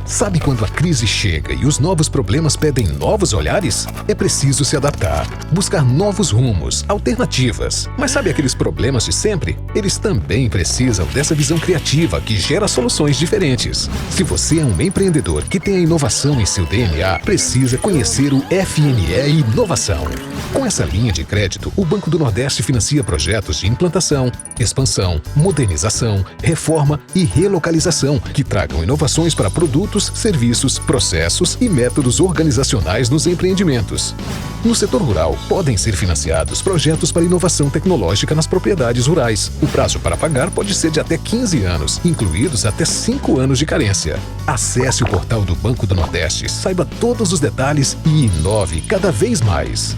Sabe quando a crise chega e os novos problemas pedem novos olhares? É preciso se adaptar, buscar novos rumos, alternativas. Mas sabe aqueles problemas de sempre? Eles também precisam dessa visão criativa que gera soluções diferentes. Se você é um empreendedor que tem a inovação em seu DNA, precisa conhecer o FNE Inovação. Com essa linha de crédito, o Banco do Nordeste financia projetos de implantação, expansão, modernização, reforma e relocalização que tragam inovações para produtos, serviços, processos e métodos organizacionais nos empreendimentos. No setor rural, podem ser financiados projetos para inovação tecnológica nas propriedades rurais. O prazo para pagar pode ser de até 15 anos, incluídos até 5 anos de carência. Acesse o portal do Banco do Nordeste, saiba todos os detalhes e inove cada vez mais.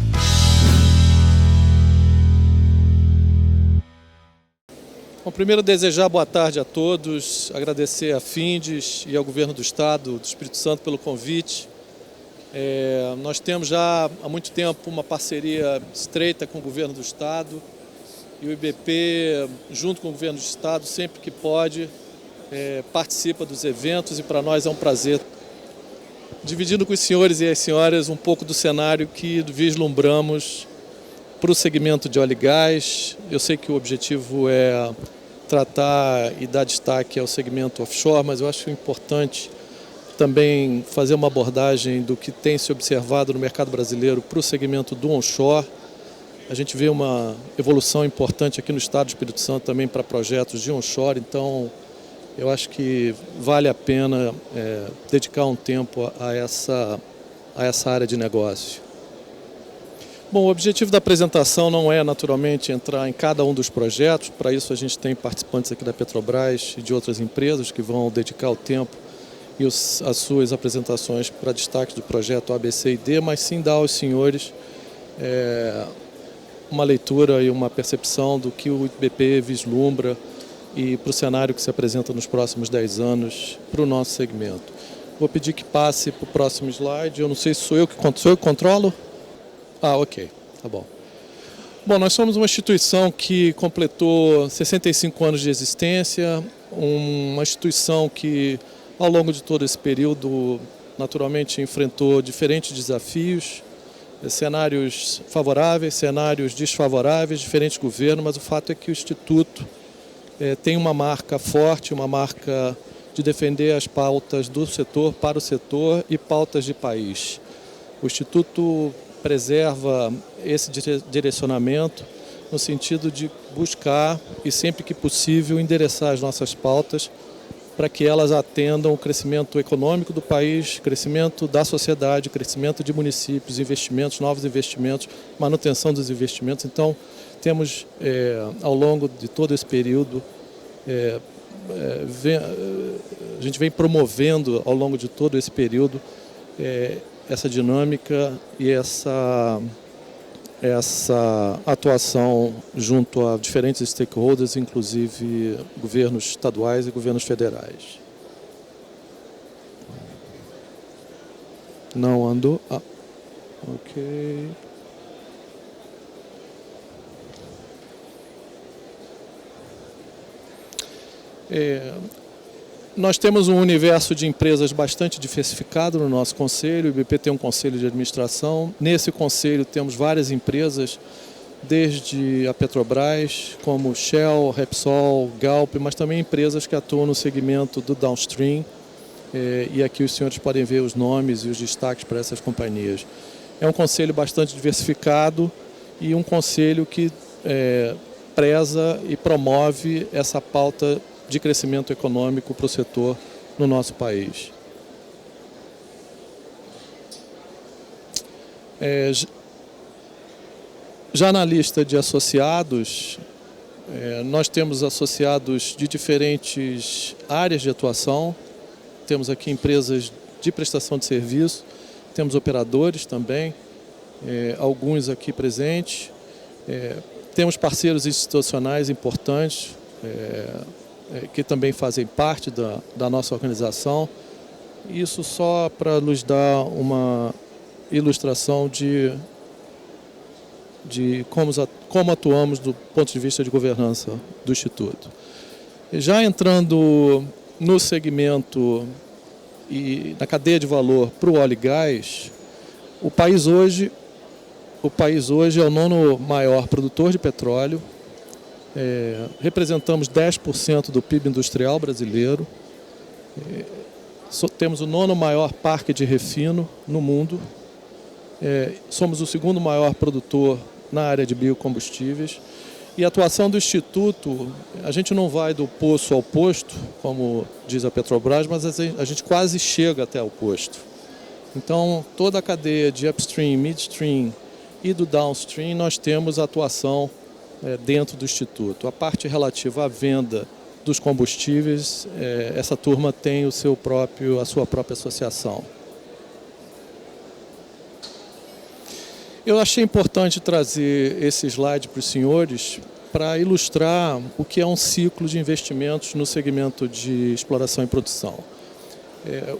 Bom, primeiro desejar boa tarde a todos, agradecer à Findes e ao Governo do Estado do Espírito Santo pelo convite. Nós temos já há muito tempo uma parceria estreita com o Governo do Estado e o IBP, junto com o Governo do Estado, sempre que pode, participa dos eventos e para nós é um prazer. Dividindo com os senhores e as senhoras um pouco do cenário que vislumbramos para o segmento de óleo e gás. Eu sei que o objetivo é tratar e dar destaque ao segmento offshore, mas eu acho importante também fazer uma abordagem do que tem se observado no mercado brasileiro para o segmento do onshore. A gente vê uma evolução importante aqui no estado do Espírito Santo também para projetos de onshore, então eu acho que vale a pena dedicar um tempo a essa área de negócio. Bom, o objetivo da apresentação não é, naturalmente, entrar em cada um dos projetos. Para isso, a gente tem participantes aqui da Petrobras e de outras empresas que vão dedicar o tempo e as suas apresentações para destaque do projeto A, B, C e D, mas sim dar aos senhores uma leitura e uma percepção do que o IBP vislumbra e para o cenário que se apresenta nos próximos 10 anos para o nosso segmento. Vou pedir que passe para o próximo slide. Eu não sei se sou eu que controlo. Ah, ok, tá bom. Bom, nós somos uma instituição que completou 65 anos de existência, uma instituição que, ao longo de todo esse período, naturalmente enfrentou diferentes desafios, cenários favoráveis, cenários desfavoráveis, diferentes governos, mas o fato é que o Instituto tem uma marca forte, uma marca de defender as pautas do setor para o setor e pautas de país. O Instituto preserva esse direcionamento no sentido de buscar e sempre que possível endereçar as nossas pautas para que elas atendam o crescimento econômico do país, crescimento da sociedade, crescimento de municípios, investimentos, novos investimentos, manutenção dos investimentos. Então, temos ao longo de todo esse período, a gente vem promovendo ao longo de todo esse período essa dinâmica e essa atuação junto a diferentes stakeholders, inclusive governos estaduais e governos federais. Não andou? Ah, ok. Nós temos um universo de empresas bastante diversificado no nosso conselho. O IBP tem um conselho de administração. Nesse conselho temos várias empresas, desde a Petrobras, como Shell, Repsol, Galp, mas também empresas que atuam no segmento do downstream. E aqui os senhores podem ver os nomes e os destaques para essas companhias. É um conselho bastante diversificado e um conselho que preza e promove essa pauta de crescimento econômico para o setor no nosso país. Já na lista de associados, nós temos associados de diferentes áreas de atuação. Temos aqui empresas de prestação de serviço, temos operadores também, alguns aqui presentes. Temos parceiros institucionais importantes, que também fazem parte da nossa organização. Isso só para nos dar uma ilustração de como atuamos do ponto de vista de governança do Instituto. Já entrando no segmento e na cadeia de valor para o óleo e gás, o país hoje é o nono maior produtor de petróleo, representamos 10% do PIB industrial brasileiro, temos o nono maior parque de refino no mundo, somos o segundo maior produtor na área de biocombustíveis. E a atuação do Instituto, a gente não vai do poço ao posto, como diz a Petrobras, mas a gente quase chega até o posto. Então, toda a cadeia de upstream, midstream e do downstream, nós temos atuação dentro do Instituto. A parte relativa à venda dos combustíveis, essa turma tem a sua própria associação. Eu achei importante trazer esse slide para os senhores para ilustrar o que é um ciclo de investimentos no segmento de exploração e produção.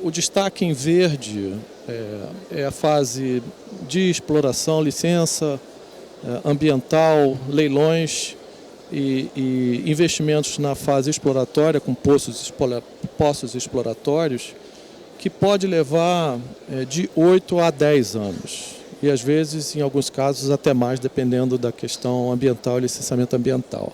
O destaque em verde é a fase de exploração, licença ambiental, leilões e investimentos na fase exploratória com poços exploratórios, que pode levar de 8 a 10 anos. E às vezes, em alguns casos, até mais, dependendo da questão ambiental e licenciamento ambiental.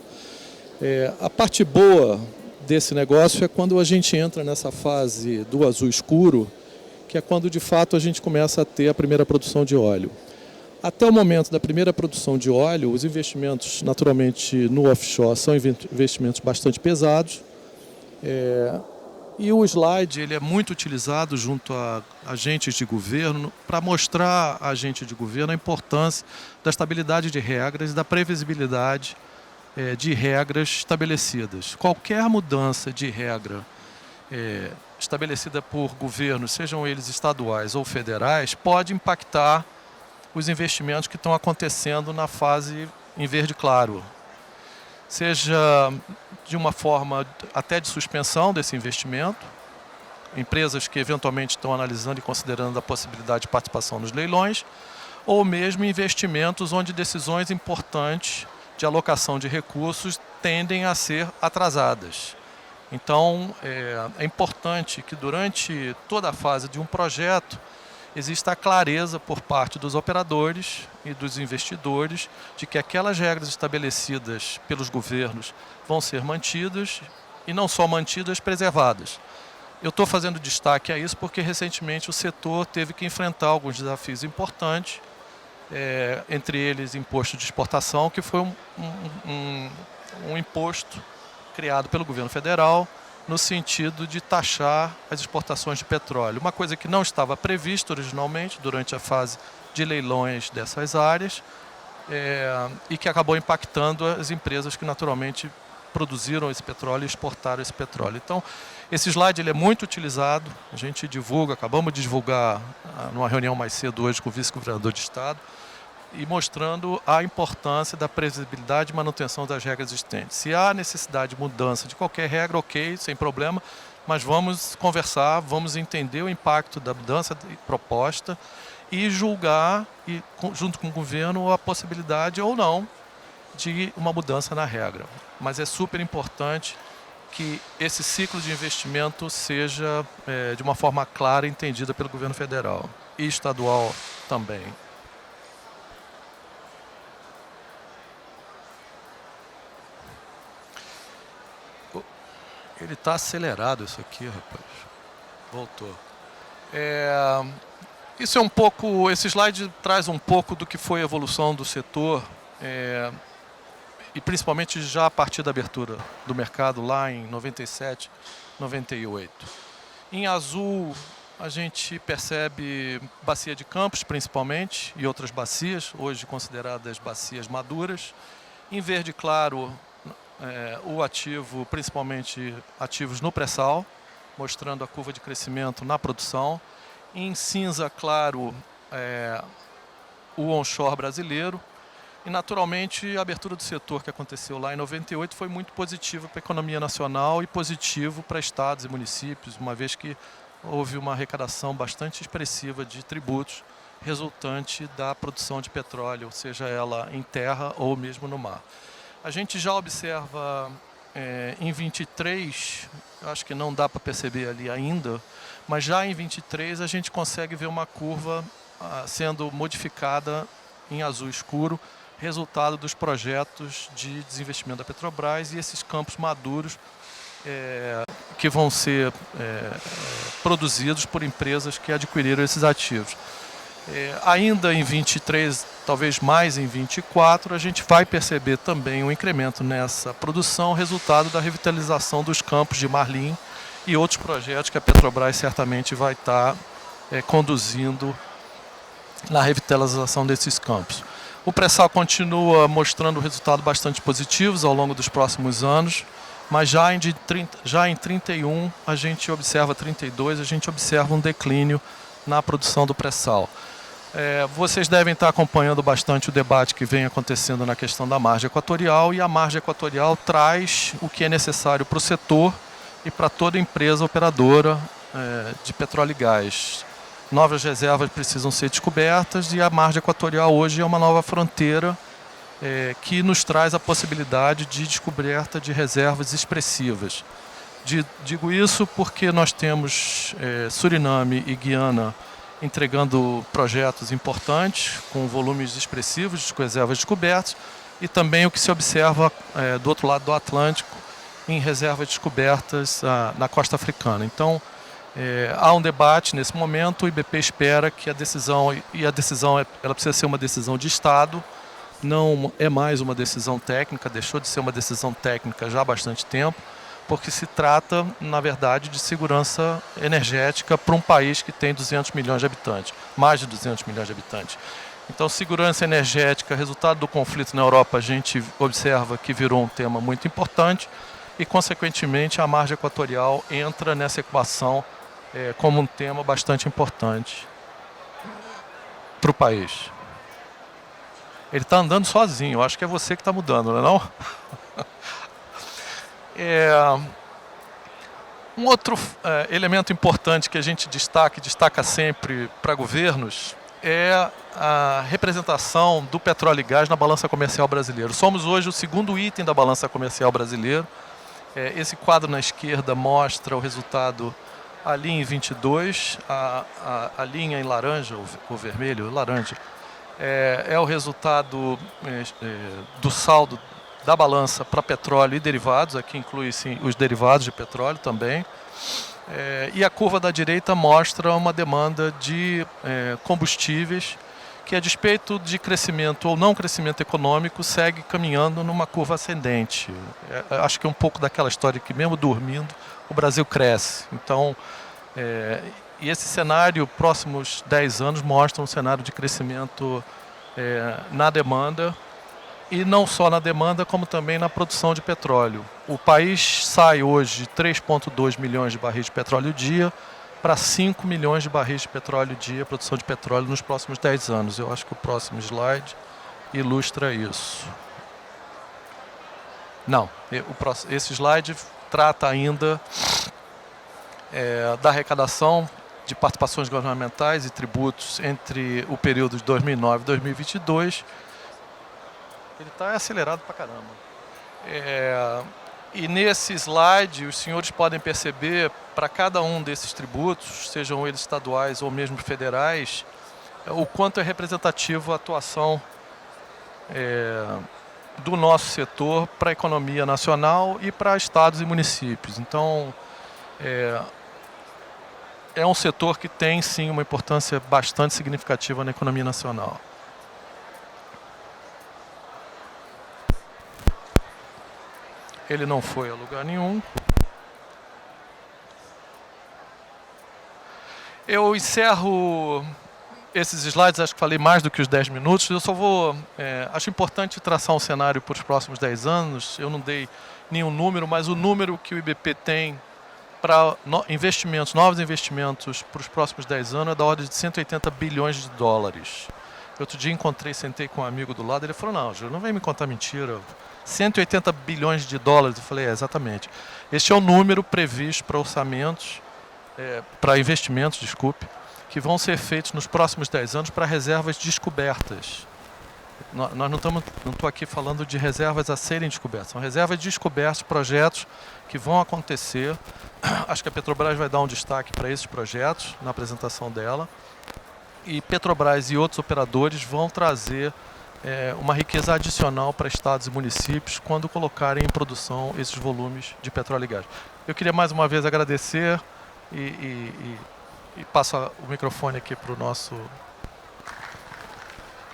A parte boa desse negócio é quando a gente entra nessa fase do azul escuro, que é quando de fato a gente começa a ter a primeira produção de óleo. Até o momento da primeira produção de óleo, os investimentos naturalmente no offshore são investimentos bastante pesados. E o slide ele é muito utilizado junto a agentes de governo para mostrar a agente de governo a importância da estabilidade de regras e da previsibilidade de regras estabelecidas. Qualquer mudança de regra estabelecida por governos, sejam eles estaduais ou federais, pode impactar os investimentos que estão acontecendo na fase em verde claro. Seja de uma forma até de suspensão desse investimento, empresas que eventualmente estão analisando e considerando a possibilidade de participação nos leilões, ou mesmo investimentos onde decisões importantes de alocação de recursos tendem a ser atrasadas. Então, é importante que durante toda a fase de um projeto exista a clareza por parte dos operadores e dos investidores de que aquelas regras estabelecidas pelos governos vão ser mantidas e não só mantidas, preservadas. Eu estou fazendo destaque a isso porque recentemente o setor teve que enfrentar alguns desafios importantes, entre eles imposto de exportação, que foi um imposto criado pelo governo federal no sentido de taxar as exportações de petróleo. Uma coisa que não estava prevista originalmente durante a fase de leilões dessas áreas e que acabou impactando as empresas que naturalmente produziram esse petróleo e exportaram esse petróleo. Então, esse slide ele é muito utilizado, a gente divulga, acabamos de divulgar numa reunião mais cedo hoje com o vice-governador de Estado, e mostrando a importância da previsibilidade e manutenção das regras existentes. Se há necessidade de mudança de qualquer regra, ok, sem problema, mas vamos conversar, vamos entender o impacto da mudança proposta e julgar, junto com o governo, a possibilidade ou não de uma mudança na regra. Mas é super importante que esse ciclo de investimento seja de uma forma clara entendida pelo governo federal e estadual também. Ele está acelerado isso aqui, rapaz. Voltou. Isso é um pouco, esse slide traz um pouco do que foi a evolução do setor, e principalmente já a partir da abertura do mercado lá em 97, 98. Em azul a gente percebe bacia de Campos principalmente e outras bacias, hoje consideradas bacias maduras. Em verde claro o ativo, principalmente ativos no pré-sal, mostrando a curva de crescimento na produção. Em cinza claro, o onshore brasileiro. E, naturalmente, a abertura do setor que aconteceu lá em 98 foi muito positiva para a economia nacional e positivo para estados e municípios, uma vez que houve uma arrecadação bastante expressiva de tributos resultante da produção de petróleo, seja ela em terra ou mesmo no mar. A gente já observa em 23, acho que não dá para perceber ali ainda, mas já em 23 a gente consegue ver uma curva sendo modificada em azul escuro, resultado dos projetos de desinvestimento da Petrobras e esses campos maduros que vão ser produzidos por empresas que adquiriram esses ativos. Ainda em 23, talvez mais em 24, a gente vai perceber também um incremento nessa produção, resultado da revitalização dos campos de Marlim e outros projetos que a Petrobras certamente vai estar conduzindo na revitalização desses campos. O pré-sal continua mostrando resultados bastante positivos ao longo dos próximos anos, mas já em 31, a gente observa 32, a gente observa um declínio na produção do pré-sal. Vocês devem estar acompanhando bastante o debate que vem acontecendo na questão da margem equatorial, e a margem equatorial traz o que é necessário para o setor e para toda empresa operadora de petróleo e gás. Novas reservas precisam ser descobertas e a margem equatorial hoje é uma nova fronteira que nos traz a possibilidade de descoberta de reservas expressivas. Digo isso porque nós temos Suriname e Guiana entregando projetos importantes, com volumes expressivos de reservas descobertas, e também o que se observa do outro lado do Atlântico, em reservas descobertas na costa africana. Então, há um debate nesse momento, o IBP espera que a decisão ela precisa ser uma decisão de Estado, não é mais uma decisão técnica, deixou de ser uma decisão técnica já há bastante tempo, porque se trata, na verdade, de segurança energética para um país que tem 200 milhões de habitantes, mais de 200 milhões de habitantes. Então, segurança energética, resultado do conflito na Europa, a gente observa que virou um tema muito importante e, consequentemente, a margem equatorial entra nessa equação como um tema bastante importante para o país. Ele está andando sozinho, eu acho que é você que está mudando, não é não? Um outro elemento importante que a gente destaca sempre para governos, é a representação do petróleo e gás na balança comercial brasileira. Somos hoje o segundo item da balança comercial brasileira. Esse quadro na esquerda mostra o resultado ali em 22, a linha em laranja, ou vermelho, laranja, é o resultado do saldo da balança para petróleo e derivados, aqui inclui-se os derivados de petróleo também, e a curva da direita mostra uma demanda de combustíveis que, a despeito de crescimento ou não crescimento econômico, segue caminhando numa curva ascendente. Acho que é um pouco daquela história que, mesmo dormindo, o Brasil cresce. Então, e esse cenário, próximos 10 anos, mostra um cenário de crescimento na demanda, e não só na demanda, como também na produção de petróleo. O país sai hoje de 3,2 milhões de barris de petróleo dia para 5 milhões de barris de petróleo dia, produção de petróleo nos próximos 10 anos. Eu acho que o próximo slide ilustra isso. Não, esse slide trata ainda da arrecadação de participações governamentais e tributos entre o período de 2009 e 2022. Ele está acelerado pra caramba. E nesse slide, os senhores podem perceber, para cada um desses tributos, sejam eles estaduais ou mesmo federais, o quanto é representativo a atuação do nosso setor para a economia nacional e para estados e municípios. Então, é um setor que tem, sim, uma importância bastante significativa na economia nacional. Ele não foi a lugar nenhum. Eu encerro esses slides, acho que falei mais do que os 10 minutos. Eu só vou... acho importante traçar um cenário para os próximos 10 anos. Eu não dei nenhum número, mas o número que o IBP tem para investimentos, novos investimentos para os próximos 10 anos é da ordem de 180 bilhões de dólares. Outro dia sentei com um amigo do lado, ele falou, não, Júlio, não vem me contar mentira, 180 bilhões de dólares. Eu falei, exatamente. Este é o número previsto para orçamentos, para investimentos, desculpe, que vão ser feitos nos próximos 10 anos para reservas descobertas. nós não estou aqui falando de reservas a serem descobertas, são reservas descobertas, projetos que vão acontecer. Acho que a Petrobras vai dar um destaque para esses projetos na apresentação dela. E Petrobras e outros operadores vão trazer uma riqueza adicional para estados e municípios quando colocarem em produção esses volumes de petróleo e gás. Eu queria mais uma vez agradecer e passo o microfone aqui para o nosso...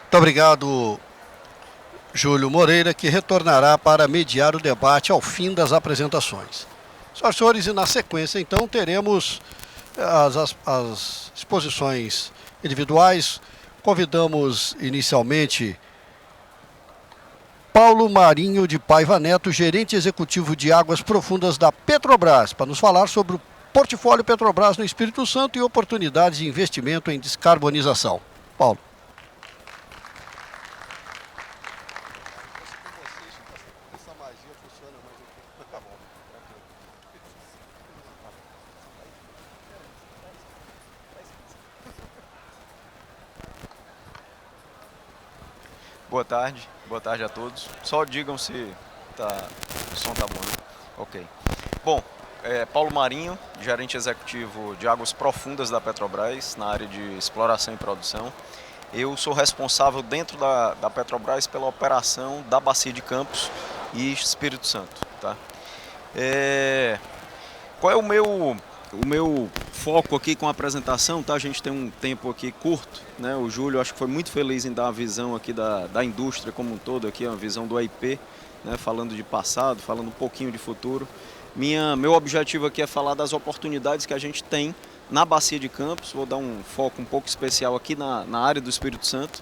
Muito obrigado, Júlio Moreira, que retornará para mediar o debate ao fim das apresentações. Senhoras e senhores, e na sequência, então, teremos as exposições individuais. Convidamos inicialmente Paulo Marinho de Paiva Neto, gerente executivo de Águas Profundas da Petrobras, para nos falar sobre o portfólio Petrobras no Espírito Santo e oportunidades de investimento em descarbonização. Paulo. Boa tarde a todos. Só digam se o som tá bom, né? Ok. Bom, Paulo Marinho, gerente executivo de Águas Profundas da Petrobras, na área de exploração e produção. Eu sou responsável dentro da Petrobras pela operação da Bacia de Campos e Espírito Santo, tá? Qual é o meu foco aqui com a apresentação, tá? A gente tem um tempo aqui curto, né? O Júlio acho que foi muito feliz em dar a visão aqui da indústria como um todo, aqui, uma visão do EIP, né? Falando de passado, falando um pouquinho de futuro. Meu objetivo aqui é falar das oportunidades que a gente tem na Bacia de Campos. Vou dar um foco um pouco especial aqui na área do Espírito Santo,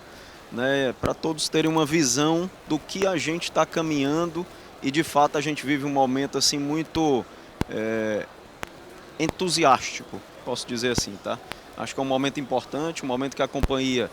né? Para todos terem uma visão do que a gente está caminhando e de fato a gente vive um momento assim muito entusiástico, posso dizer assim, tá? Acho que é um momento importante, um momento que a companhia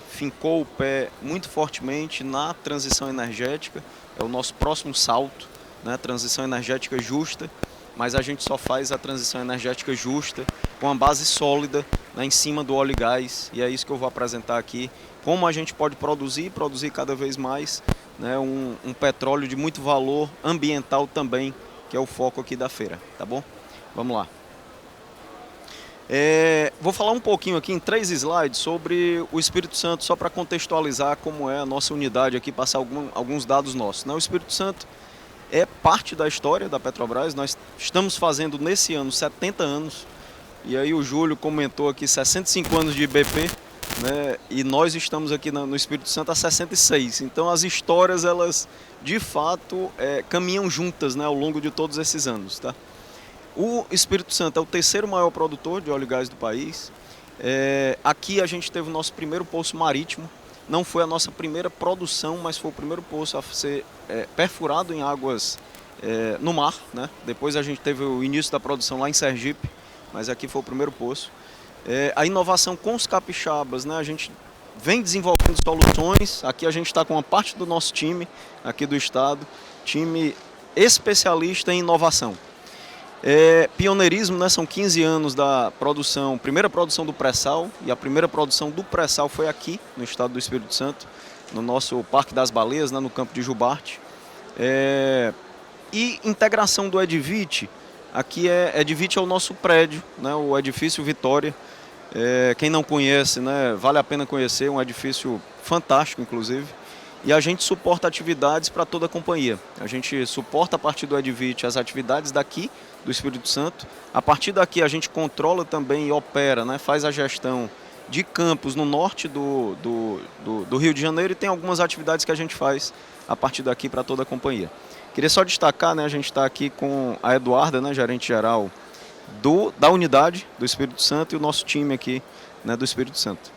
fincou o pé muito fortemente na transição energética. É o nosso próximo salto, né? Transição energética justa, mas a gente só faz a transição energética justa com a base sólida, né, em cima do óleo e gás, e é isso que eu vou apresentar aqui, como a gente pode produzir cada vez mais, né, um petróleo de muito valor ambiental também, que é o foco aqui da feira, tá bom? Vamos lá. Vou falar um pouquinho aqui em 3 slides sobre o Espírito Santo, só para contextualizar como é a nossa unidade aqui, passar alguns dados nossos, né? O Espírito Santo é parte da história da Petrobras. Nós estamos fazendo nesse ano 70 anos, e aí o Júlio comentou aqui 65 anos de IBP, né? E nós estamos aqui no Espírito Santo há 66, então as histórias, elas de fato caminham juntas, né, ao longo de todos esses anos, tá? O Espírito Santo é o 3º maior produtor de óleo e gás do país. Aqui a gente teve o nosso primeiro poço marítimo. Não foi a nossa primeira produção, mas foi o primeiro poço a ser perfurado em águas no mar, né? Depois a gente teve o início da produção lá em Sergipe, mas aqui foi o primeiro poço. A inovação com os capixabas, né? A gente vem desenvolvendo soluções. Aqui a gente está com uma parte do nosso time, aqui do estado, time especialista em inovação. Pioneirismo, né? São 15 anos da produção, primeira produção do pré-sal, e a primeira produção do pré-sal foi aqui no estado do Espírito Santo, no nosso Parque das Baleias, né? No campo de Jubarte. E integração do Edivite. Aqui Edivite é o nosso prédio, né? O edifício Vitória. Quem não conhece, né? Vale a pena conhecer, um edifício fantástico, inclusive. E a gente suporta atividades para toda a companhia. A gente suporta a partir do Edivite as atividades daqui do Espírito Santo. A partir daqui a gente controla também e opera, né? Faz a gestão de campos no norte do Rio de Janeiro, e tem algumas atividades que a gente faz a partir daqui para toda a companhia. Queria só destacar, né? A gente está aqui com a Eduarda, né? Gerente geral da unidade do Espírito Santo, e o nosso time aqui, né? Do Espírito Santo.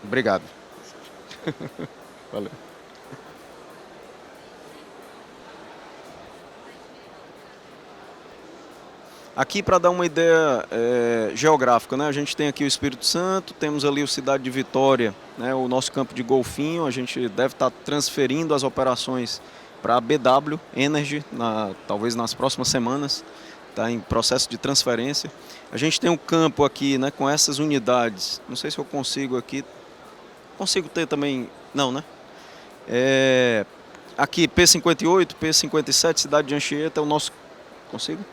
Obrigado. Valeu. Aqui, para dar uma ideia geográfica, né? A gente tem aqui o Espírito Santo, temos ali o Cidade de Vitória, né? O nosso campo de golfinho. A gente deve estar transferindo as operações para a BW Energy, talvez nas próximas semanas, está em processo de transferência. A gente tem um campo aqui, né, com essas unidades, não sei se eu consigo aqui, Consigo ter também, não, né? Aqui P58, P57, cidade de Anchieta, é o nosso... Consigo?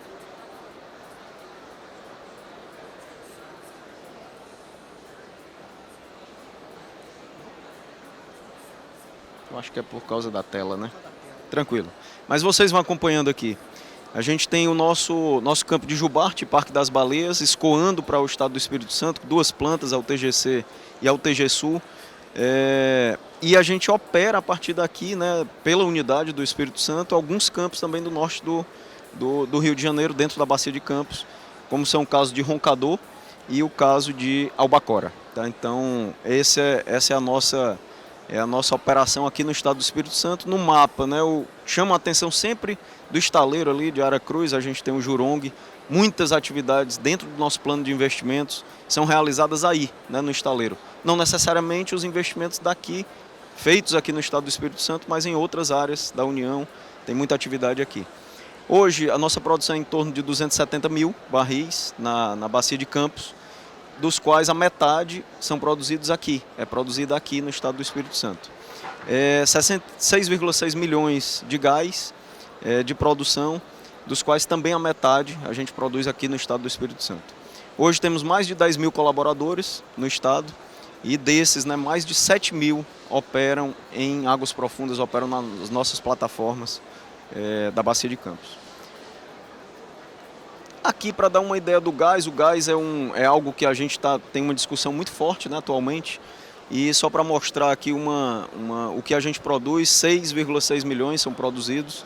Eu acho que é por causa da tela, né? Tranquilo. Mas vocês vão acompanhando aqui. A gente tem o nosso campo de Jubarte, Parque das Baleias, escoando para o estado do Espírito Santo, 2 plantas, a UTGC e a UTG Sul. E a gente opera a partir daqui, né, pela unidade do Espírito Santo, alguns campos também do norte do Rio de Janeiro, dentro da Bacia de Campos, como são o caso de Roncador e o caso de Albacora. Tá? Então, essa é a nossa operação aqui no estado do Espírito Santo. No mapa, né, chama a atenção sempre do estaleiro ali de Aracruz, a gente tem o Jurong, muitas atividades dentro do nosso plano de investimentos são realizadas aí, né, no estaleiro. Não necessariamente os investimentos daqui, feitos aqui no estado do Espírito Santo, mas em outras áreas da União, tem muita atividade aqui. Hoje, a nossa produção é em torno de 270 mil barris na Bacia de Campos, dos quais a metade são produzidos aqui, é produzida aqui no estado do Espírito Santo. 6,6 milhões de gás de produção, dos quais também a metade a gente produz aqui no estado do Espírito Santo. Hoje temos mais de 10 mil colaboradores no estado e desses, né, mais de 7 mil operam em águas profundas, operam nas nossas plataformas da Bacia de Campos. Aqui, para dar uma ideia do gás, o gás é algo que a gente tem uma discussão muito forte, né, atualmente. E só para mostrar aqui o que a gente produz, 6,6 milhões são produzidos.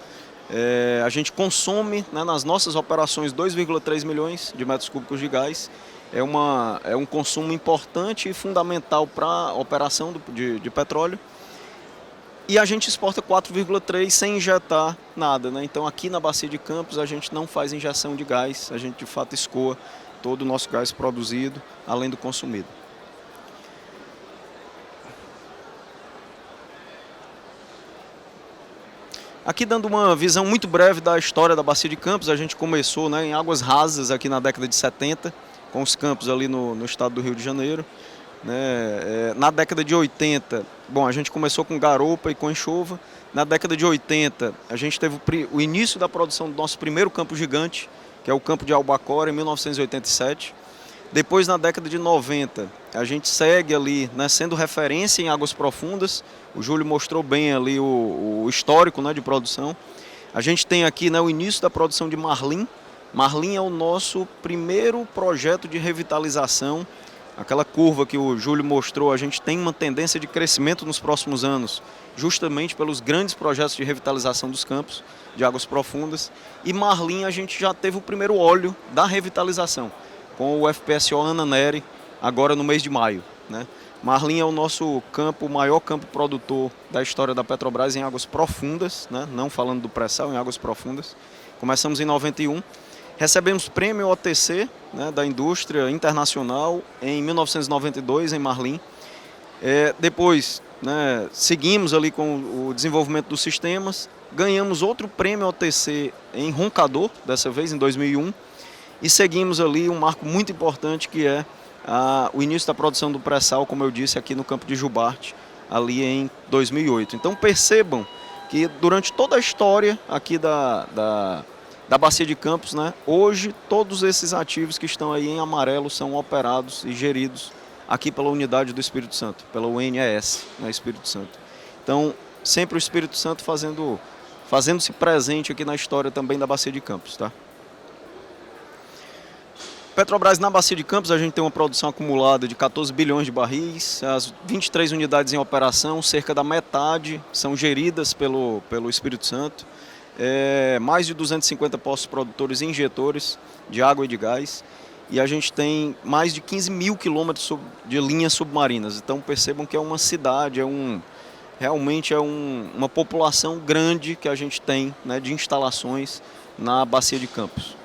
A gente consome, né, nas nossas operações 2,3 milhões de metros cúbicos de gás. É um consumo importante e fundamental para a operação de petróleo. E a gente exporta 4,3 sem injetar nada, né? Então aqui na Bacia de Campos a gente não faz injeção de gás, a gente de fato escoa todo o nosso gás produzido, além do consumido. Aqui dando uma visão muito breve da história da Bacia de Campos, a gente começou, né, em águas rasas aqui na década de 70, com os campos ali no estado do Rio de Janeiro. Na década de 80, bom, a gente começou com garopa e com enxova. Na década de 80, a gente teve o início da produção do nosso primeiro campo gigante, que é o campo de Albacora, em 1987. Depois, na década de 90, a gente segue ali, né, sendo referência em águas profundas. O Júlio mostrou bem ali o histórico, né, de produção. A gente tem aqui, né, o início da produção de Marlim. Marlim é o nosso primeiro projeto de revitalização. Aquela curva que o Júlio mostrou, a gente tem uma tendência de crescimento nos próximos anos, justamente pelos grandes projetos de revitalização dos campos de águas profundas. E Marlim a gente já teve o primeiro óleo da revitalização, com o FPSO Ana Nery, agora no mês de maio, né? Marlim é o nosso campo, o maior campo produtor da história da Petrobras em águas profundas, né? Não falando do pré-sal, em águas profundas. Começamos em 91. Recebemos prêmio OTC, né, da indústria internacional em 1992 em Marlim. Depois, né, seguimos ali com o desenvolvimento dos sistemas, ganhamos outro prêmio OTC em Roncador, dessa vez em 2001, e seguimos ali um marco muito importante que é o início da produção do pré-sal, como eu disse, aqui no campo de Jubarte, ali em 2008. Então percebam que durante toda a história aqui da Bacia de Campos, né, hoje todos esses ativos que estão aí em amarelo são operados e geridos aqui pela unidade do Espírito Santo, pela UNES, né, Espírito Santo. Então, sempre o Espírito Santo fazendo-se presente aqui na história também da Bacia de Campos, tá? Petrobras na Bacia de Campos, a gente tem uma produção acumulada de 14 bilhões de barris, as 23 unidades em operação, cerca da metade são geridas pelo Espírito Santo. Mais de 250 postos produtores e injetores de água e de gás, e a gente tem mais de 15 mil quilômetros de linhas submarinas. Então percebam que é uma cidade, realmente uma população grande que a gente tem, né, de instalações na Bacia de Campos.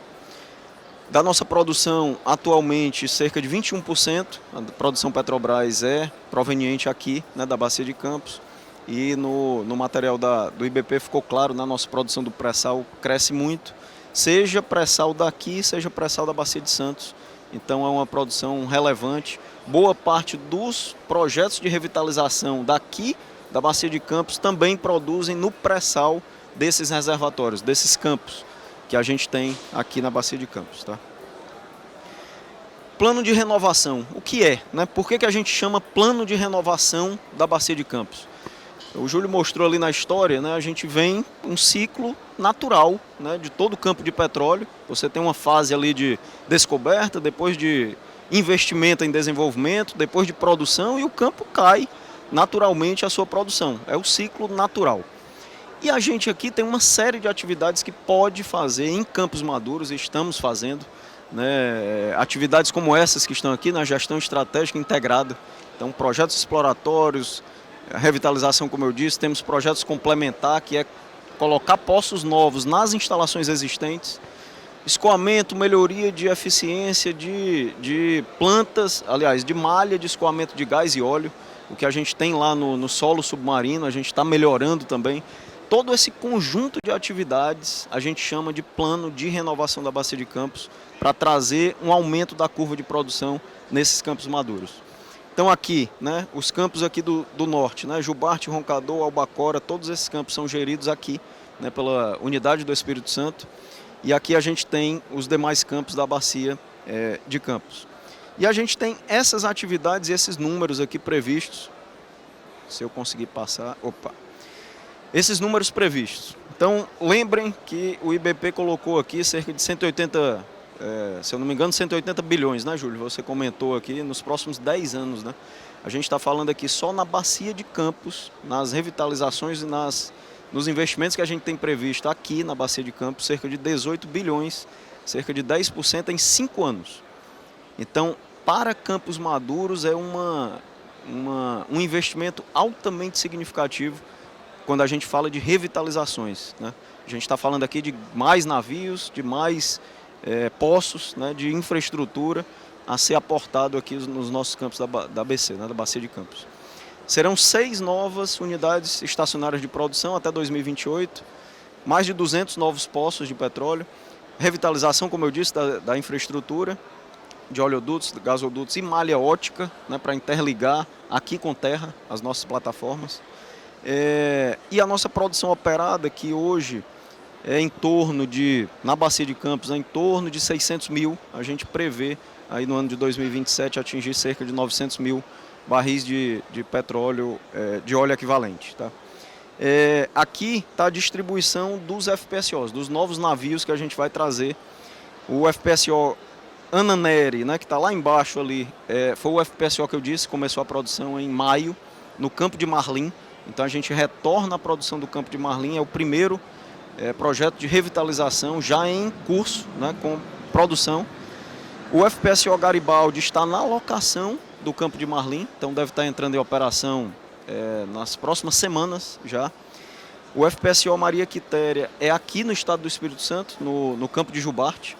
Da nossa produção, atualmente, cerca de 21%, a produção Petrobras é proveniente aqui, né, da Bacia de Campos. E no material do IBP ficou claro, na nossa produção do pré-sal cresce muito, seja pré-sal daqui, seja pré-sal da Bacia de Santos, então é uma produção relevante. Boa parte dos projetos de revitalização daqui da Bacia de Campos também produzem no pré-sal desses reservatórios, desses campos que a gente tem aqui na Bacia de Campos, tá? Plano de renovação, o que é, né? Por que a gente chama plano de renovação da Bacia de Campos? O Júlio mostrou ali na história, né? A gente vem um ciclo natural, né, de todo o campo de petróleo. Você tem uma fase ali de descoberta, depois de investimento em desenvolvimento, depois de produção, e o campo cai naturalmente a sua produção. É o ciclo natural. E a gente aqui tem uma série de atividades que pode fazer em campos maduros, e estamos fazendo, né, atividades como essas que estão aqui na gestão estratégica integrada. Então, projetos exploratórios, revitalização, como eu disse, temos projetos complementar, que é colocar poços novos nas instalações existentes, escoamento, melhoria de eficiência de plantas, aliás, de malha de escoamento de gás e óleo, o que a gente tem lá no solo submarino, a gente está melhorando também. Todo esse conjunto de atividades a gente chama de plano de renovação da Bacia de Campos, para trazer um aumento da curva de produção nesses campos maduros. Então aqui, né, os campos aqui do norte, né, Jubarte, Roncador, Albacora, todos esses campos são geridos aqui, né, pela unidade do Espírito Santo. E aqui a gente tem os demais campos da Bacia de Campos. E a gente tem essas atividades e esses números aqui previstos. Se eu conseguir passar... Opa! Esses números previstos. Então, lembrem que o IBP colocou aqui cerca de 180, se eu não me engano, 180 bilhões, né, Júlio? Você comentou aqui, nos próximos 10 anos, né? A gente está falando aqui só na Bacia de Campos, nas revitalizações e nos investimentos que a gente tem previsto aqui na Bacia de Campos, cerca de 18 bilhões, cerca de 10% em 5 anos. Então, para campos maduros é um investimento altamente significativo quando a gente fala de revitalizações, né? A gente está falando aqui de mais navios, de mais poços, né, de infraestrutura a ser aportado aqui nos nossos campos da BC, né, da Bacia de Campos. Serão 6 novas unidades estacionárias de produção até 2028, mais de 200 novos poços de petróleo, revitalização, como eu disse, da infraestrutura, de oleodutos, gasodutos e malha ótica, né, para interligar aqui com terra as nossas plataformas. E a nossa produção operada, que hoje é em torno de, na Bacia de Campos, é em torno de 600 mil, a gente prevê aí no ano de 2027 atingir cerca de 900 mil barris de petróleo, de óleo equivalente, tá? Aqui está a distribuição dos FPSOs, dos novos navios que a gente vai trazer. O FPSO Ananeri, né, que está lá embaixo ali, foi o FPSO que eu disse, começou a produção em maio, no campo de Marlim. Então a gente retorna à produção do campo de Marlim, é o primeiro projeto de revitalização já em curso, né, com produção. O FPSO Garibaldi está na locação do campo de Marlim, então deve estar entrando em operação nas próximas semanas já. O FPSO Maria Quitéria é aqui no estado do Espírito Santo, no campo de Jubarte.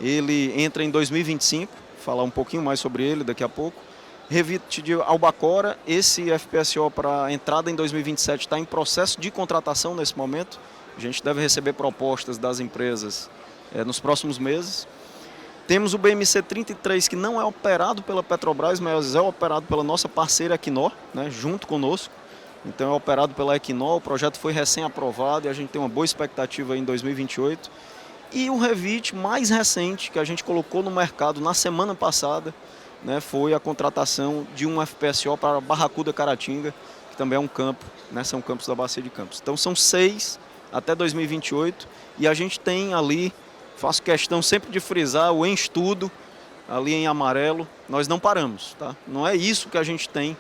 Ele entra em 2025, vou falar um pouquinho mais sobre ele daqui a pouco. Revit de Albacora, esse FPSO para entrada em 2027 está em processo de contratação nesse momento. A gente deve receber propostas das empresas nos próximos meses. Temos o BMC 33, que não é operado pela Petrobras, mas é operado pela nossa parceira Equinor, né, junto conosco. Então é operado pela Equinor, o projeto foi recém-aprovado e a gente tem uma boa expectativa em 2028. E o Revit mais recente, que a gente colocou no mercado na semana passada, né, foi a contratação de um FPSO para Barracuda Caratinga, que também é um campo, né, são campos da Bacia de Campos. Então são 6 até 2028 e a gente tem ali, faço questão sempre de frisar, o em estudo, ali em amarelo, nós não paramos, tá? Não é isso que a gente tem,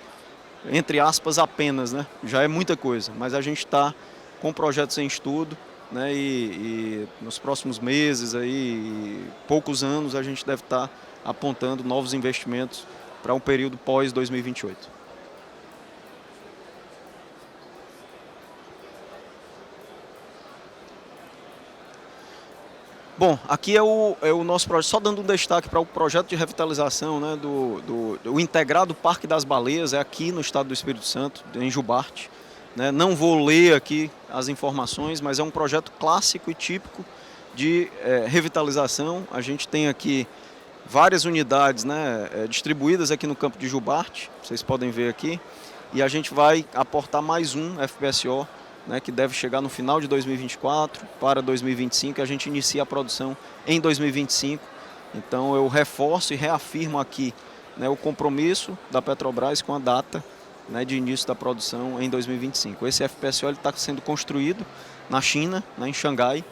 entre aspas, apenas, né? Já é muita coisa, mas a gente está com projetos em estudo, né, e nos próximos meses, aí, poucos anos, a gente deve estar apontando novos investimentos para um período pós-2028. Bom, aqui é o nosso projeto, só dando um destaque para o projeto de revitalização, né, do integrado Parque das Baleias, é aqui no estado do Espírito Santo, em Jubarte. Né? Não vou ler aqui as informações, mas é um projeto clássico e típico de revitalização. A gente tem aqui várias unidades, né, distribuídas aqui no campo de Jubarte, vocês podem ver aqui, e a gente vai aportar mais um FPSO, né, que deve chegar no final de 2024 para 2025, e a gente inicia a produção em 2025. Então eu reforço e reafirmo aqui, né, o compromisso da Petrobras com a data, né, de início da produção em 2025. Esse FPSO está sendo construído na China, né, em Xangai,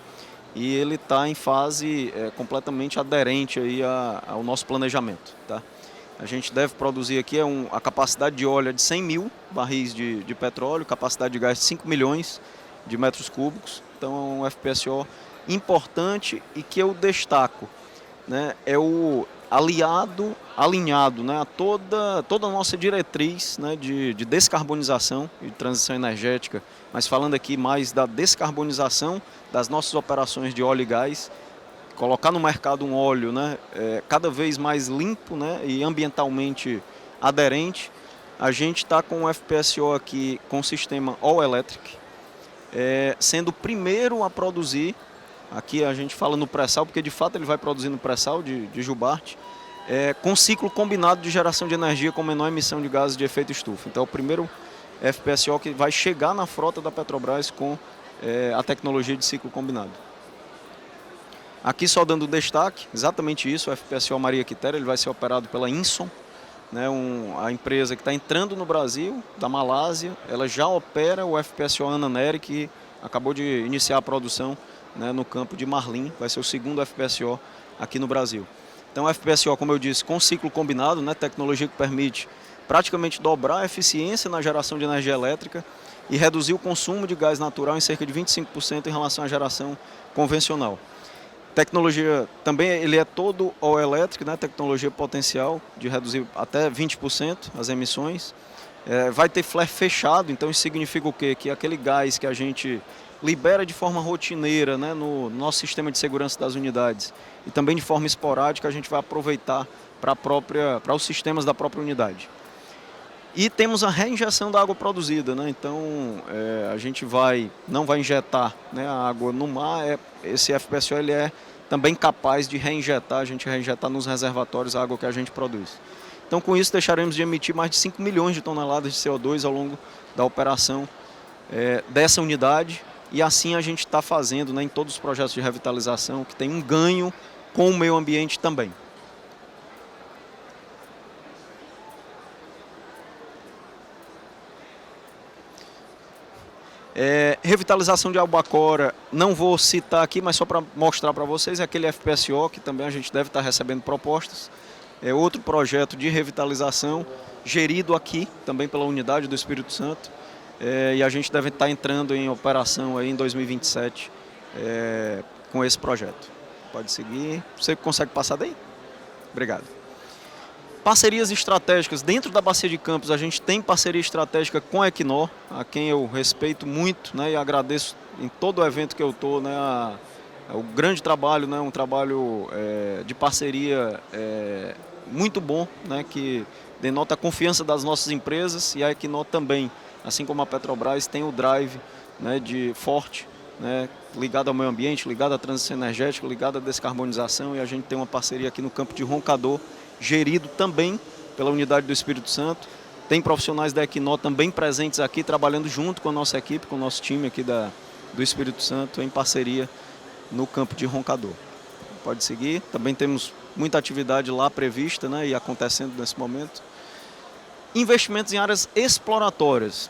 e ele está em fase completamente aderente aí ao nosso planejamento. Tá? A gente deve produzir aqui a capacidade de óleo de 100 mil barris de petróleo, capacidade de gás de 5 milhões de metros cúbicos. Então é um FPSO importante e que eu destaco, né, é o alinhado, né, a toda a nossa diretriz, né, de descarbonização e de transição energética, mas falando aqui mais da descarbonização das nossas operações de óleo e gás, colocar no mercado um óleo, né, cada vez mais limpo, né, e ambientalmente aderente. A gente está com um FPSO aqui com sistema All Electric, sendo o primeiro a produzir. Aqui a gente fala no pré-sal, porque de fato ele vai produzir no pré-sal de Jubarte, com ciclo combinado de geração de energia com menor emissão de gases de efeito estufa. Então é o primeiro FPSO que vai chegar na frota da Petrobras com a tecnologia de ciclo combinado. Aqui só dando destaque, exatamente isso, o FPSO Maria Quitéria, ele vai ser operado pela Inson, né, a empresa que está entrando no Brasil, da Malásia. Ela já opera o FPSO Anna Nery, que acabou de iniciar a produção, né, no campo de Marlim, vai ser o segundo FPSO aqui no Brasil. Então o FPSO, como eu disse, com ciclo combinado, né, tecnologia que permite praticamente dobrar a eficiência na geração de energia elétrica e reduzir o consumo de gás natural em cerca de 25% em relação à geração convencional. Tecnologia também, ele é todo all electric, né, tecnologia potencial de reduzir até 20% as emissões. Vai ter flare fechado, então isso significa o quê? Que aquele gás que a gente libera de forma rotineira, né, no nosso sistema de segurança das unidades e também de forma esporádica, a gente vai aproveitar para os sistemas da própria unidade. E temos a reinjeção da água produzida, né? Então a gente não vai injetar, né, a água no mar. Esse FPSO ele é também capaz de reinjetar, a gente reinjetar nos reservatórios a água que a gente produz. Então com isso deixaremos de emitir mais de 5 milhões de toneladas de CO2 ao longo da operação dessa unidade. E assim a gente está fazendo, né, em todos os projetos de revitalização, que tem um ganho com o meio ambiente também. Revitalização de Albacora, não vou citar aqui, mas só para mostrar para vocês, aquele FPSO que também a gente deve estar recebendo propostas. É outro projeto de revitalização, gerido aqui também pela unidade do Espírito Santo. E a gente deve estar entrando em operação aí em 2027 com esse projeto. Pode seguir. Você consegue passar daí? Obrigado. Parcerias estratégicas. Dentro da Bacia de Campos, a gente tem parceria estratégica com a Equinor, a quem eu respeito muito, né, e agradeço em todo o evento que eu estou, né, o grande trabalho, né, um trabalho de parceria muito bom, né, que denota a confiança das nossas empresas, e a Equinor também, assim como a Petrobras, tem o drive, né, forte, né, ligado ao meio ambiente, ligado à transição energética, ligado à descarbonização, e a gente tem uma parceria aqui no campo de Roncador, gerido também pela unidade do Espírito Santo. Tem profissionais da Equinor também presentes aqui, trabalhando junto com a nossa equipe, com o nosso time aqui do Espírito Santo, em parceria no campo de Roncador. Pode seguir. Também temos muita atividade lá prevista, né, e acontecendo nesse momento. Investimentos em áreas exploratórias.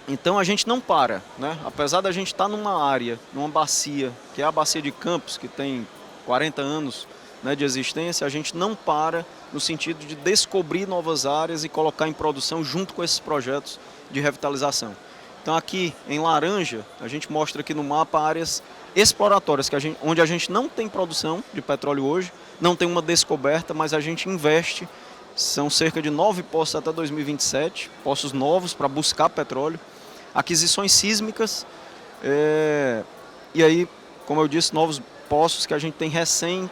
Então a gente não para, né? Apesar da gente estar numa área, numa bacia, que é a Bacia de Campos, que tem 40 anos, né, de existência, a gente não para no sentido de descobrir novas áreas e colocar em produção junto com esses projetos de revitalização. Então aqui em laranja, a gente mostra aqui no mapa áreas exploratórias, onde a gente não tem produção de petróleo hoje, não tem uma descoberta, mas a gente investe, são cerca de 9 poços até 2027, poços novos para buscar petróleo, aquisições sísmicas, e aí, como eu disse, novos poços que a gente tem recém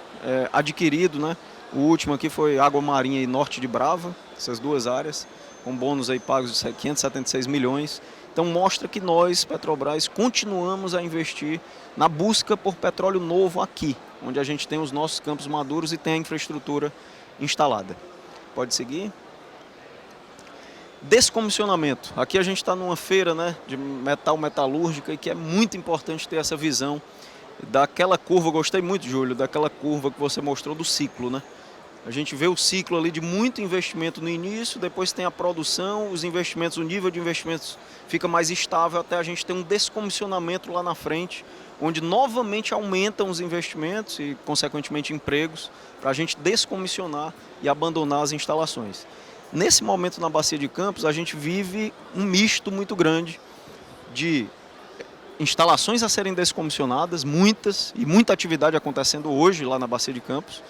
adquirido, né? O último aqui foi Água Marinha e Norte de Brava, essas duas áreas, com bônus aí pagos de 576 milhões. Então mostra que nós, Petrobras, continuamos a investir na busca por petróleo novo aqui, onde a gente tem os nossos campos maduros e tem a infraestrutura instalada. Pode seguir. Descomissionamento. Aqui a gente está numa feira, né, de metalúrgica, e que é muito importante ter essa visão daquela curva. Gostei muito, Júlio, daquela curva que você mostrou do ciclo, né? A gente vê o ciclo ali de muito investimento no início, depois tem a produção, os investimentos, o nível de investimentos fica mais estável até a gente ter um descomissionamento lá na frente, onde novamente aumentam os investimentos e, consequentemente, empregos, para a gente descomissionar e abandonar as instalações. Nesse momento na Bacia de Campos, a gente vive um misto muito grande de instalações a serem descomissionadas, muitas, e muita atividade acontecendo hoje lá na Bacia de Campos.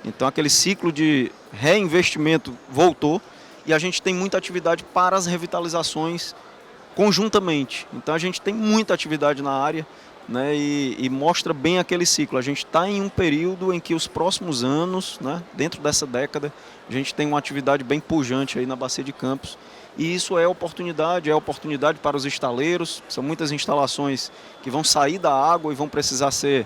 Então aquele ciclo de reinvestimento voltou e a gente tem muita atividade para as revitalizações conjuntamente. Então a gente tem muita atividade na área, né, e mostra bem aquele ciclo. A gente está em um período em que os próximos anos, né, dentro dessa década, a gente tem uma atividade bem pujante aí na Bacia de Campos. E isso é oportunidade para os estaleiros. São muitas instalações que vão sair da água e vão precisar ser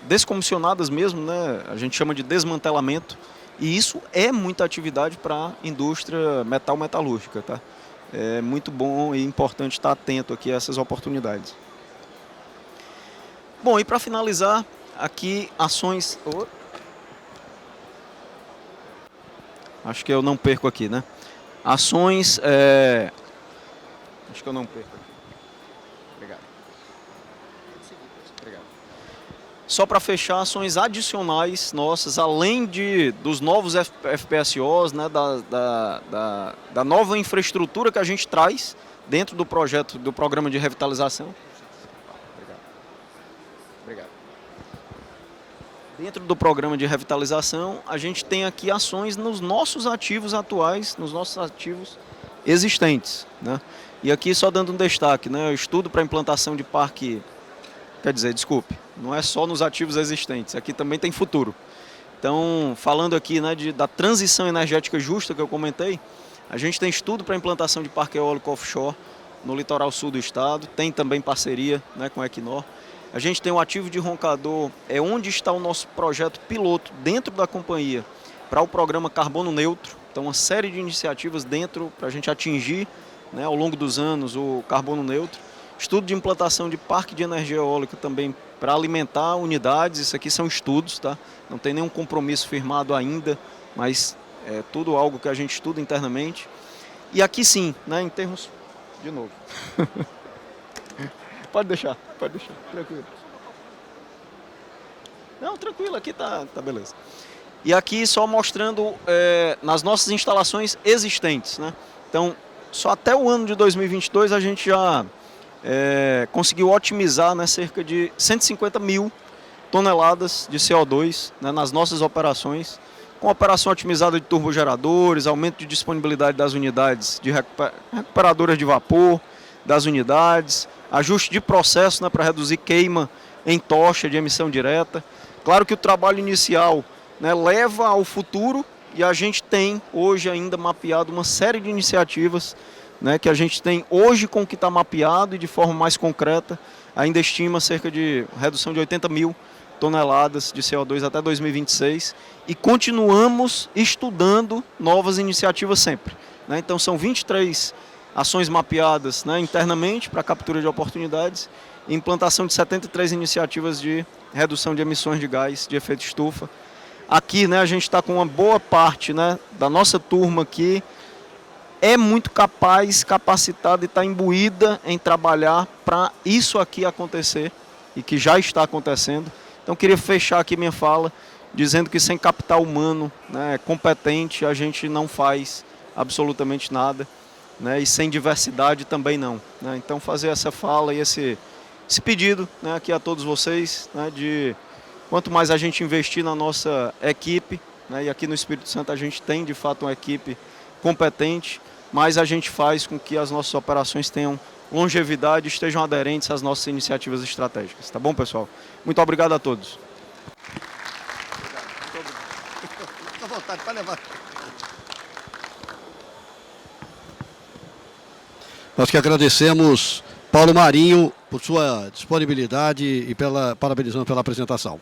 descomissionadas mesmo, né? A gente chama de desmantelamento. E isso é muita atividade para a indústria metalúrgica, tá? É muito bom e importante estar atento aqui a essas oportunidades. Bom, e para finalizar, aqui ações... Acho que eu não perco aqui, né? Ações... Acho que eu não perco aqui. Obrigado. Obrigado. Só para fechar, ações adicionais nossas, além dos novos FPSOs, né, da nova infraestrutura que a gente traz dentro do projeto, do programa de revitalização. Obrigado. Dentro do programa de revitalização, a gente tem aqui ações nos nossos ativos atuais, nos nossos ativos existentes, né? E aqui só dando um destaque, né, o estudo para implantação de parque... Quer dizer, desculpe, não é só nos ativos existentes, aqui também tem futuro. Então, falando aqui, né, da transição energética justa que eu comentei, a gente tem estudo para implantação de parque eólico offshore no litoral sul do estado, tem também parceria, né, com a Equinor. A gente tem o ativo de Roncador, é onde está o nosso projeto piloto dentro da companhia para o programa Carbono Neutro. Então, uma série de iniciativas dentro para a gente atingir, né, ao longo dos anos o carbono neutro. Estudo de implantação de parque de energia eólica também para alimentar unidades. Isso aqui são estudos, tá? Não tem nenhum compromisso firmado ainda, mas é tudo algo que a gente estuda internamente. E aqui sim, né, em termos... De novo. Pode deixar, tranquilo. Não, tranquilo, aqui tá beleza. E aqui só mostrando nas nossas instalações existentes, né? Então, só até o ano de 2022 a gente já... conseguiu otimizar, né, cerca de 150 mil toneladas de CO2, né, nas nossas operações, com operação otimizada de turbogeradores, aumento de disponibilidade das unidades de recuperadoras de vapor das unidades, ajuste de processo, né, para reduzir queima em tocha de emissão direta. Claro que o trabalho inicial, né, leva ao futuro e a gente tem hoje ainda mapeado uma série de iniciativas, né, que a gente tem hoje com o que está mapeado e de forma mais concreta, ainda estima cerca de redução de 80 mil toneladas de CO2 até 2026 e continuamos estudando novas iniciativas sempre, né? Então são 23 ações mapeadas, né, internamente para captura de oportunidades e implantação de 73 iniciativas de redução de emissões de gás de efeito estufa. Aqui, né, a gente está com uma boa parte, né, da nossa turma aqui, é muito capaz, capacitada e está imbuída em trabalhar para isso aqui acontecer e que já está acontecendo. Então, queria fechar aqui minha fala dizendo que sem capital humano, né, competente, a gente não faz absolutamente nada, né, e sem diversidade também não, né? Então, fazer essa fala e esse pedido, né, aqui a todos vocês, né, de quanto mais a gente investir na nossa equipe, né, e aqui no Espírito Santo a gente tem de fato uma equipe competente, mas a gente faz com que as nossas operações tenham longevidade, estejam aderentes às nossas iniciativas estratégicas. Tá bom, pessoal? Muito obrigado a todos. Fica à vontade para levar. Nós que agradecemos Paulo Marinho por sua disponibilidade e parabenizando pela apresentação.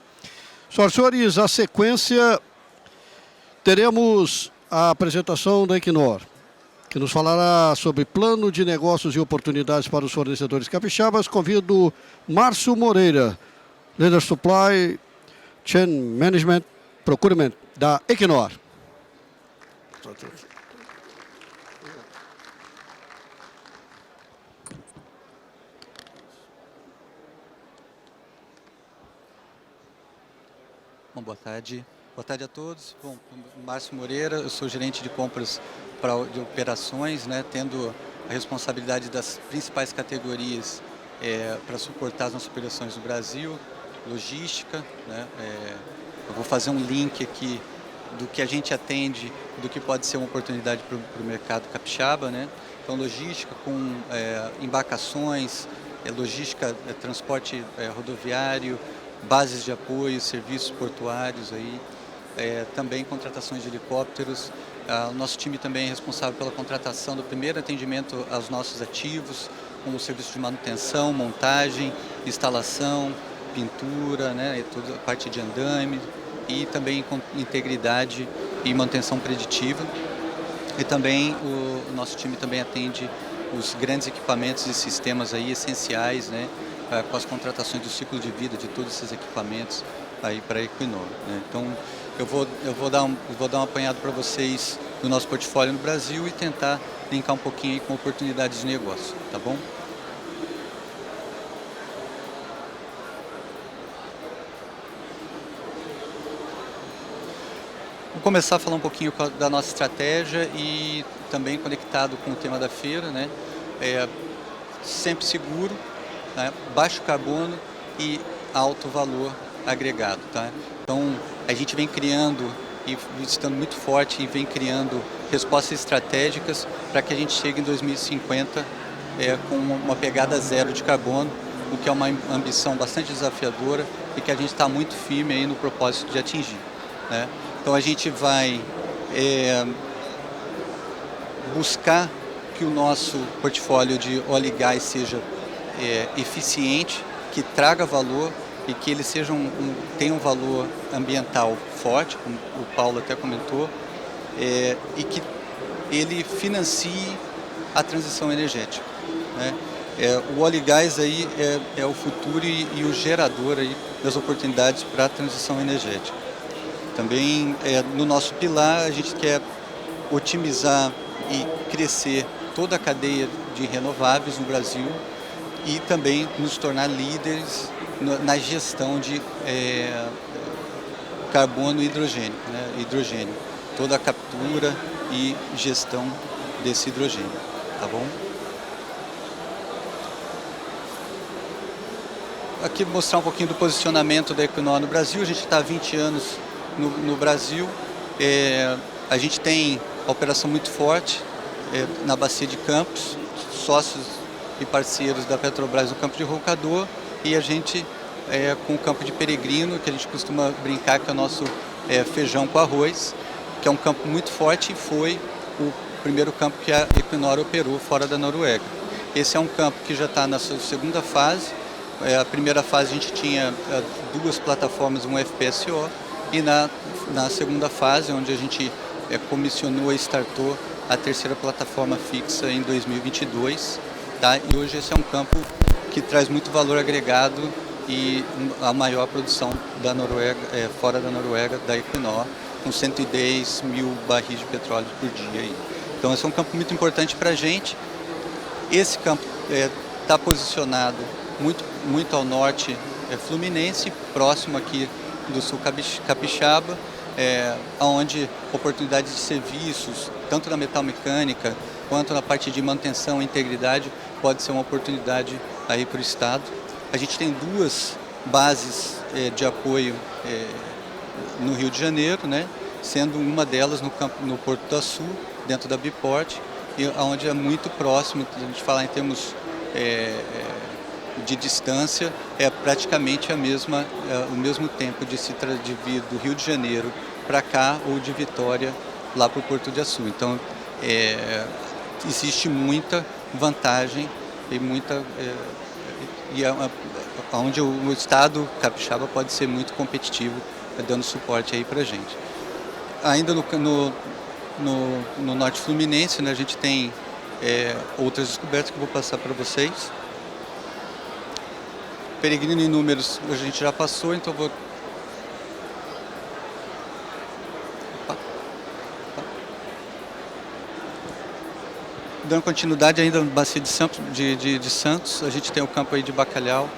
Senhores, a sequência, teremos a apresentação da Equinor, que nos falará sobre plano de negócios e oportunidades para os fornecedores capixabas. Convido Márcio Moreira, Leader Supply Chain Management Procurement da Equinor. Bom, boa tarde. Boa tarde a todos. Bom, Márcio Moreira, eu sou gerente de compras de operações, né, tendo a responsabilidade das principais categorias para suportar as nossas operações no Brasil, logística, né, eu vou fazer um link aqui do que a gente atende, do que pode ser uma oportunidade para o mercado capixaba, né? Então, logística com embarcações, logística, transporte rodoviário, bases de apoio, serviços portuários, aí, também contratações de helicópteros. O nosso time também é responsável pela contratação do primeiro atendimento aos nossos ativos, como serviço de manutenção, montagem, instalação, pintura, né, toda a parte de andame e também com integridade e manutenção preditiva. E também o nosso time também atende os grandes equipamentos e sistemas aí essenciais, né, com as contratações do ciclo de vida de todos esses equipamentos aí para a Equinor, né? Então eu vou dar um apanhado para vocês do nosso portfólio no Brasil e tentar linkar um pouquinho aí com oportunidades de negócio, tá bom? Vou começar a falar um pouquinho da nossa estratégia e também conectado com o tema da feira, né? Sempre seguro, né? Baixo carbono e alto valor agregado, tá? Então a gente vem criando e estando muito forte e vem criando respostas estratégicas para que a gente chegue em 2050 com uma pegada zero de carbono, o que é uma ambição bastante desafiadora e que a gente está muito firme aí no propósito de atingir, né? Então a gente vai buscar que o nosso portfólio de óleo e gás seja eficiente, que traga valor e que ele seja tenha um valor ambiental forte, como o Paulo até comentou, e que ele financie a transição energética, né? O óleo e gás aí é o futuro e o gerador aí das oportunidades para a transição energética. Também no nosso pilar a gente quer otimizar e crescer toda a cadeia de renováveis no Brasil e também nos tornar líderes na gestão de carbono e hidrogênio, né? Hidrogênio, toda a captura e gestão desse hidrogênio, tá bom? Aqui mostrar um pouquinho do posicionamento da Equinor no Brasil. A gente está há 20 anos no Brasil. A gente tem a operação muito forte na Bacia de Campos, sócios e parceiros da Petrobras no campo de Roncador, e a gente com o campo de Peregrino, que a gente costuma brincar que é o nosso feijão com arroz, que é um campo muito forte e foi o primeiro campo que a Equinor operou fora da Noruega. Esse é um campo que já está na sua segunda fase. A primeira fase a gente tinha 2 plataformas, um FPSO, e na segunda fase, onde a gente comissionou e startou a terceira plataforma fixa em 2022, tá? E hoje esse é um campo que traz muito valor agregado e a maior produção da Noruega, fora da Noruega, da Equinor, com 110 mil barris de petróleo por dia aí. Então esse é um campo muito importante para a gente. Esse campo está posicionado muito ao norte fluminense, próximo aqui do sul capixaba, onde oportunidades de serviços, tanto na metalmecânica quanto na parte de manutenção e integridade, pode ser uma oportunidade aí para o Estado. A gente tem 2 bases de apoio no Rio de Janeiro, né? Sendo uma delas no Porto do Açu, dentro da Biport, onde é muito próximo. A gente falar em termos de distância, é praticamente o mesmo tempo de vir do Rio de Janeiro para cá ou de Vitória lá para o Porto de Açu. Então existe muita vantagem e muita onde o Estado capixaba pode ser muito competitivo, dando suporte aí para a gente. Ainda no Norte Fluminense, né, a gente tem outras descobertas que eu vou passar para vocês. Peregrino em números a gente já passou, então eu vou... Dando continuidade ainda na Bacia de Santos, a gente tem o campo aí de Bacalhau.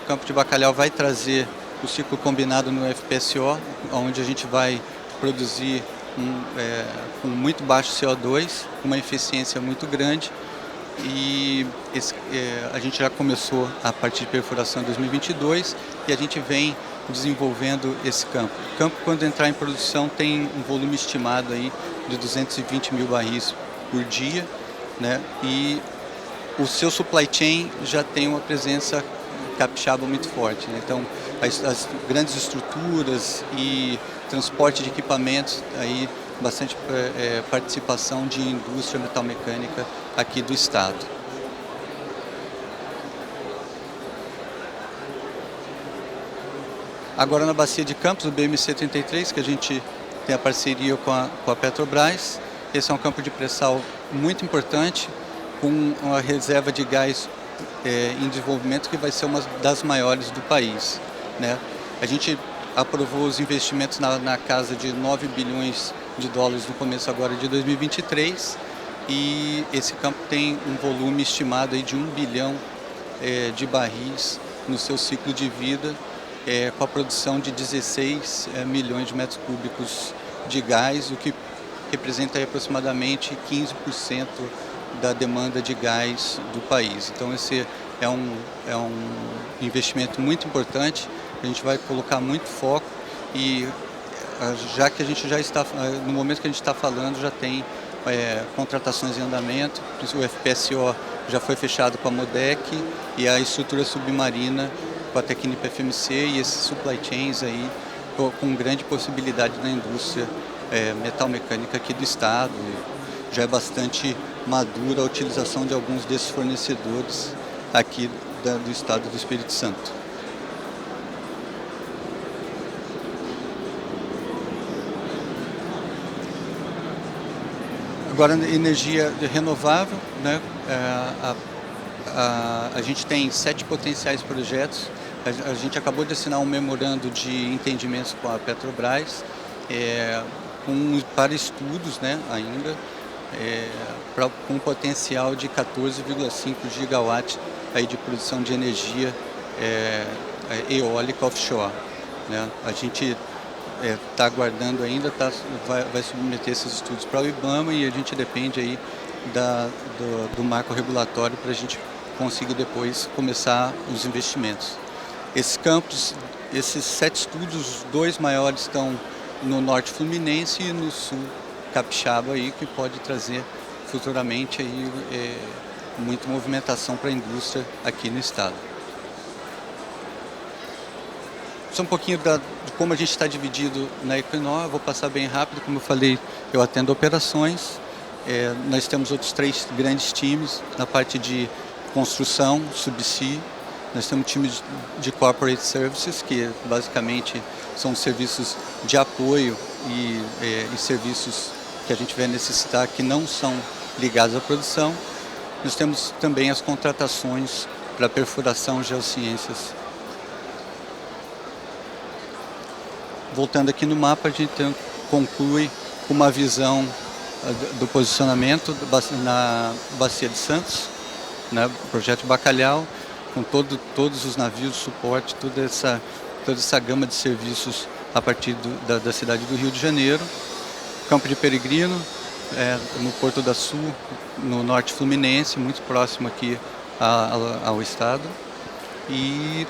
O campo de Bacalhau vai trazer o ciclo combinado no FPSO, onde a gente vai produzir com muito baixo CO2, uma eficiência muito grande. E a gente já começou a partir de perfuração em 2022 e a gente vem desenvolvendo esse campo. O campo, quando entrar em produção, tem um volume estimado aí de 220 mil barris por dia, né? E o seu supply chain já tem uma presença capixaba muito forte, né? Então, as grandes estruturas e transporte de equipamentos, aí bastante participação de indústria metalmecânica aqui do estado. Agora na Bacia de Campos, o BMC-33, que a gente tem a parceria com a Petrobras. Esse é um campo de pré-sal muito importante, com uma reserva de gás em desenvolvimento que vai ser uma das maiores do país, né? A gente aprovou os investimentos na casa de 9 bilhões de dólares no começo agora de 2023 e esse campo tem um volume estimado aí de 1 bilhão de barris no seu ciclo de vida, com a produção de 16 milhões de metros cúbicos de gás, o que representa aí aproximadamente 15% da demanda de gás do país. Então esse é um investimento muito importante, a gente vai colocar muito foco e já que a gente já está, no momento que a gente está falando, já tem contratações em andamento, o FPSO já foi fechado com a MODEC e a estrutura submarina com a Tecnip FMC e esses supply chains aí com grande possibilidade na indústria metalmecânica aqui do estado. Já é bastante madura a utilização de alguns desses fornecedores aqui do estado do Espírito Santo. Agora, energia renovável, né? A gente tem 7 potenciais projetos. A gente acabou de assinar um memorando de entendimentos com a Petrobras, para estudos, né, ainda, com um potencial de 14,5 gigawatts aí de produção de energia eólica offshore, né? A gente está aguardando ainda, vai submeter esses estudos para o IBAMA e a gente depende aí do marco regulatório para a gente conseguir depois começar os investimentos. Esses campos, esses 7 estudos, os 2 maiores estão no Norte Fluminense e no Sul Capixaba, aí, que pode trazer futuramente aí, muita movimentação para a indústria aqui no estado. Só um pouquinho de como a gente está dividido na Equinor, eu vou passar bem rápido, como eu falei, eu atendo operações, nós temos outros 3 grandes times na parte de construção, subsea, nós temos times de corporate services, que basicamente são serviços de apoio e serviços que a gente vai necessitar que não são ligados à produção. Nós temos também as contratações para perfuração geociências. Voltando aqui no mapa, a gente conclui com uma visão do posicionamento na Bacia de Santos, né, projeto Bacalhau, com todos os navios de suporte, toda essa gama de serviços a partir da cidade do Rio de Janeiro. Campo de Peregrino, no Porto da Sul, no Norte Fluminense, muito próximo aqui ao estado. E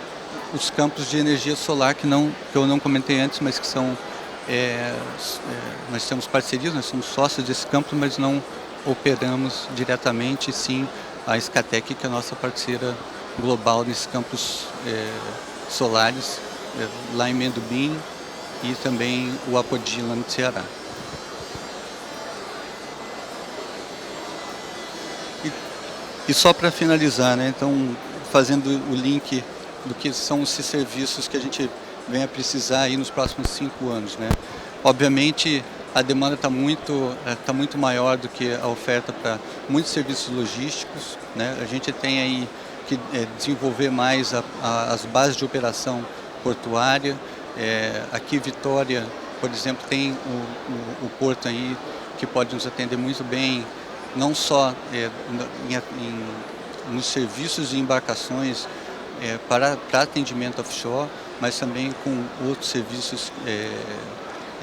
os campos de energia solar que eu não comentei antes, mas que são... nós temos parcerias, nós somos sócios desse campo, mas não operamos diretamente, sim a Scatec, que é a nossa parceira global nesses campos solares, lá em Mendubim e também o Apodi, lá no Ceará. E só para finalizar, né, então, fazendo o link do que são esses serviços que a gente vem a precisar aí nos próximos 5 anos, né? Obviamente, a demanda está muito maior do que a oferta para muitos serviços logísticos, né? A gente tem aí que desenvolver mais as bases de operação portuária. Aqui Vitória, por exemplo, tem o porto aí que pode nos atender muito bem, não só nos serviços de embarcações para atendimento offshore, mas também com outros serviços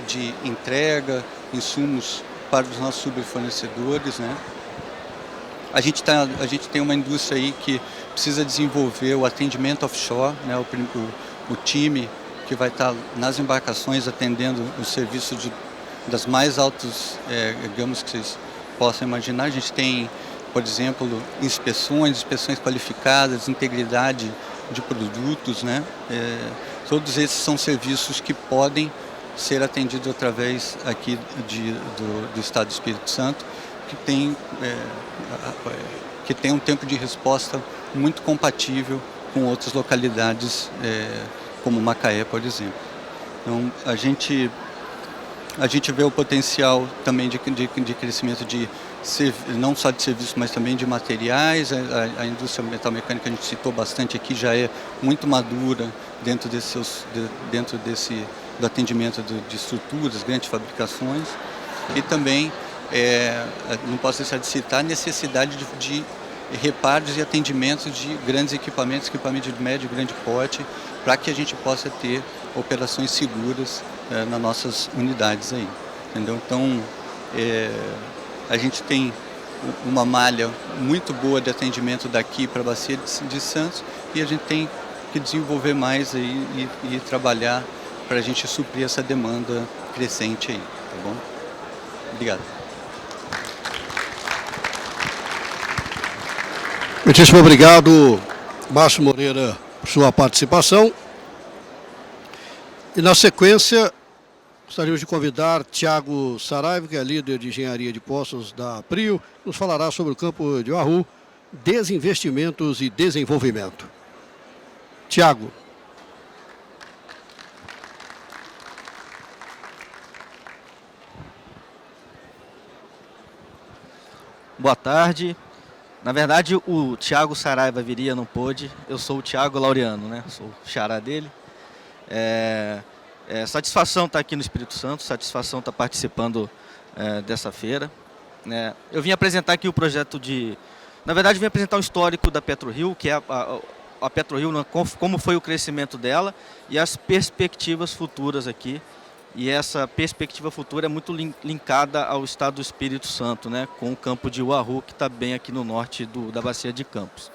de entrega, insumos para os nossos subfornecedores, né? A gente tem uma indústria aí que precisa desenvolver o atendimento offshore, né? O time que vai estar nas embarcações atendendo os serviços das mais altas gamas que vocês possam imaginar. A gente tem, por exemplo, inspeções qualificadas, integridade de produtos, né? Todos esses são serviços que podem ser atendidos através aqui do Estado do Espírito Santo, que tem um tempo de resposta muito compatível com outras localidades, como Macaé, por exemplo. Então, a gente vê o potencial também de crescimento não só de serviços, mas também de materiais. A indústria metalmecânica, a gente citou bastante aqui, já é muito madura dentro do atendimento de estruturas, grandes fabricações. E também, não posso deixar de citar, a necessidade de reparos e atendimentos de grandes equipamentos de médio e grande porte, para que a gente possa ter operações seguras nas nossas unidades aí, entendeu? Então, a gente tem uma malha muito boa de atendimento daqui para a Bacia de Santos, e a gente tem que desenvolver mais aí e trabalhar para a gente suprir essa demanda crescente aí, tá bom? Obrigado. Muitíssimo obrigado, Márcio Moreira, por sua participação. E na sequência, gostaríamos de convidar Tiago Saraiva, que é líder de engenharia de poços da Prio, nos falará sobre o campo de Uaru, desinvestimentos e desenvolvimento. Tiago. Boa tarde. Na verdade, o Tiago Saraiva viria, não pôde. Eu sou o Tiago Laureano, né? Sou o xará dele. Satisfação estar aqui no Espírito Santo, satisfação estar participando dessa feira. Eu vim apresentar aqui o projeto Na verdade, vim apresentar o histórico da PetroRio, que é a PetroRio, como foi o crescimento dela e as perspectivas futuras aqui. E essa perspectiva futura é muito linkada ao estado do Espírito Santo, né, com o campo de Uaru, que está bem aqui no norte da Bacia de Campos.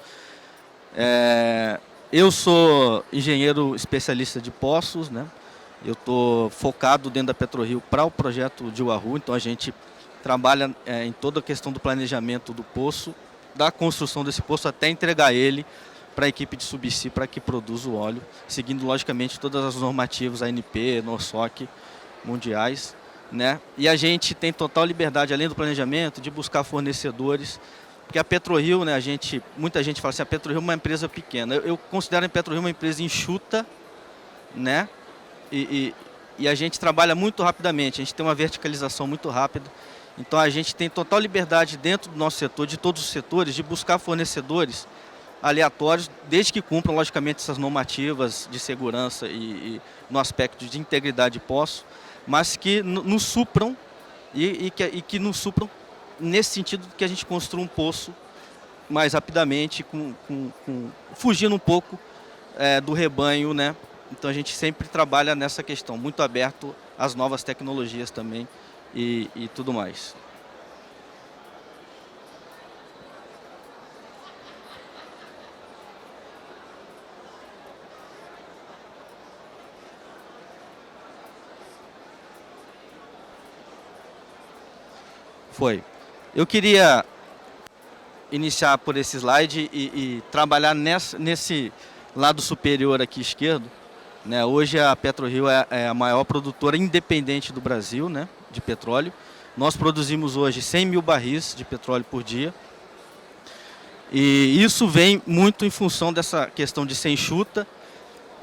Eu sou engenheiro especialista de poços, né? Eu estou focado dentro da PetroRio para o projeto de Uaru, então a gente trabalha em toda a questão do planejamento do poço, da construção desse poço até entregar ele para a equipe de subsídio para que produza o óleo, seguindo logicamente todas as normativas ANP, NORSOC, mundiais, né? E a gente tem total liberdade, além do planejamento, de buscar fornecedores, porque a PetroRio, né, muita gente fala assim, a PetroRio é uma empresa pequena. Eu considero a PetroRio uma empresa enxuta, né? E a gente trabalha muito rapidamente, a gente tem uma verticalização muito rápida, então a gente tem total liberdade dentro do nosso setor, de todos os setores, de buscar fornecedores aleatórios, desde que cumpram, logicamente, essas normativas de segurança e no aspecto de integridade de poço, mas que nos supram e que nos supram nesse sentido que a gente construa um poço mais rapidamente, fugindo um pouco do rebanho, né? Então a gente sempre trabalha nessa questão, muito aberto às novas tecnologias também e tudo mais. Eu queria iniciar por esse slide e trabalhar nesse lado superior aqui esquerdo, né? Hoje a PetroRio é a maior produtora independente do Brasil, né, de petróleo. Nós produzimos hoje 100 mil barris de petróleo por dia. E isso vem muito em função dessa questão de ser enxuta,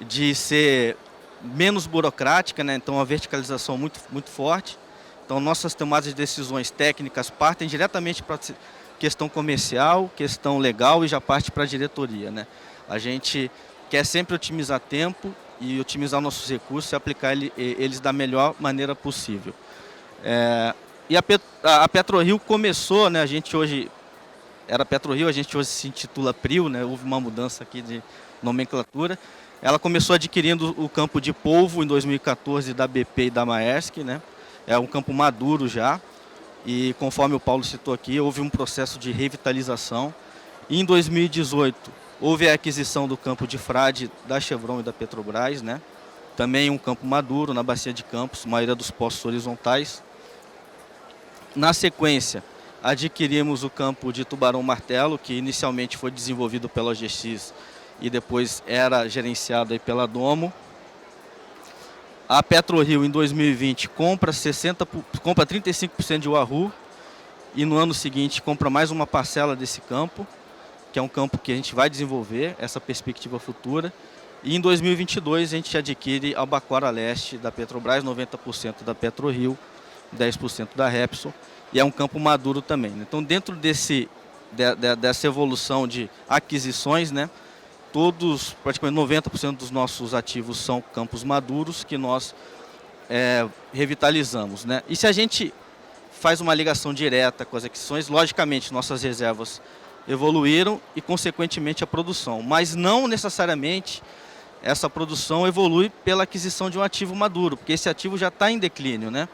de ser menos burocrática, né? Então a verticalização muito forte. Então nossas tomadas de decisões técnicas partem diretamente para questão comercial, questão legal e já parte para a diretoria, né? A gente quer sempre otimizar tempo e otimizar nossos recursos e aplicar eles da melhor maneira possível. E a PetroRio começou, né? A gente hoje era PetroRio, a gente hoje se intitula PRIO, né? Houve uma mudança aqui de nomenclatura. Ela começou adquirindo o campo de Polvo em 2014 da BP e da Maersk, né? É um campo maduro já. E conforme o Paulo citou aqui, houve um processo de revitalização. E em 2018, houve a aquisição do campo de Frade da Chevron e da Petrobras, né? Também um campo maduro na Bacia de Campos, maioria dos poços horizontais. Na sequência, adquirimos o campo de Tubarão Martelo, que inicialmente foi desenvolvido pela OGX e depois era gerenciado aí pela Domo. A PetroRio, em 2020, compra 35% de Wahoo e no ano seguinte compra mais uma parcela desse campo, que é um campo que a gente vai desenvolver, essa perspectiva futura. E em 2022 a gente adquire Albacora Leste da Petrobras, 90% da PetroRio, 10% da Repsol, e é um campo maduro também. Então, dentro dessa evolução de aquisições, né, praticamente 90% dos nossos ativos são campos maduros que nós revitalizamos, né? E se a gente faz uma ligação direta com as aquisições, logicamente nossas reservas evoluíram e, consequentemente, a produção. Mas não necessariamente essa produção evolui pela aquisição de um ativo maduro, porque esse ativo já está em declínio, né?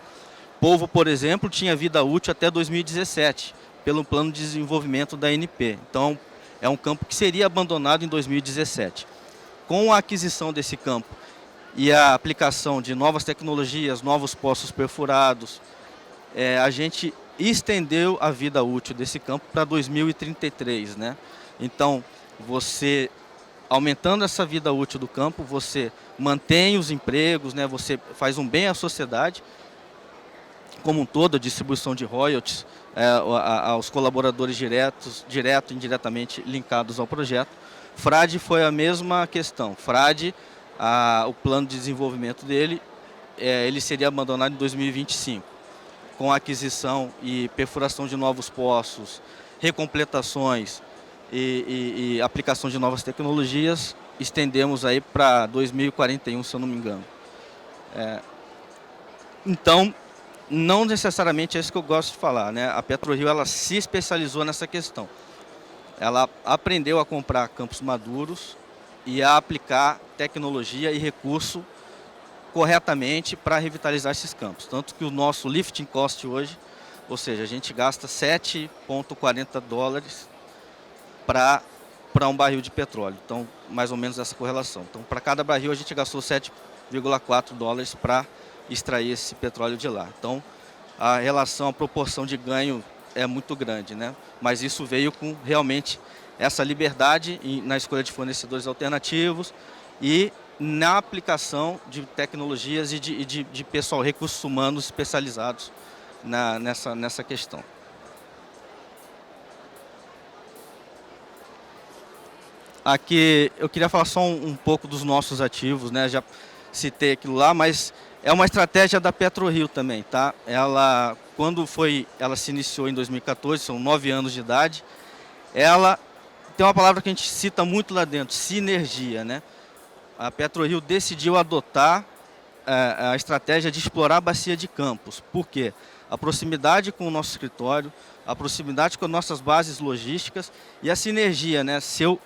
Polvo, por exemplo, tinha vida útil até 2017, pelo plano de desenvolvimento da ANP. Então, é um campo que seria abandonado em 2017. Com a aquisição desse campo e a aplicação de novas tecnologias, novos poços perfurados, a gente estendeu a vida útil desse campo para 2033, né? Então, você aumentando essa vida útil do campo, você mantém os empregos, né? Você faz um bem à sociedade como um todo, a distribuição de royalties aos colaboradores direto e indiretamente linkados ao projeto. Frade foi a mesma questão. Frade, o plano de desenvolvimento dele, ele seria abandonado em 2025. Com a aquisição e perfuração de novos poços, recompletações e aplicação de novas tecnologias, estendemos aí para 2041, se eu não me engano. Então, não necessariamente é isso que eu gosto de falar, né? A PetroRio, ela se especializou nessa questão. Ela aprendeu a comprar campos maduros e a aplicar tecnologia e recurso corretamente para revitalizar esses campos. Tanto que o nosso lifting cost hoje, ou seja, a gente gasta $7,40 para um barril de petróleo. Então, mais ou menos essa correlação. Então, para cada barril a gente gastou $7,4 para extrair esse petróleo de lá. Então, a relação, a proporção de ganho é muito grande, né? Mas isso veio com realmente essa liberdade na escolha de fornecedores alternativos e na aplicação de tecnologias e de pessoal, recursos humanos especializados nessa questão. Aqui eu queria falar só um pouco dos nossos ativos, né? Já citei aquilo lá, mas é uma estratégia da PetroRio também, tá? Quando ela se iniciou em 2014, são 9 anos de idade, ela tem uma palavra que a gente cita muito lá dentro, sinergia, né? A PetroRio decidiu adotar a estratégia de explorar a Bacia de Campos. Por quê? A proximidade com o nosso escritório, a proximidade com as nossas bases logísticas e a sinergia, né? Se eu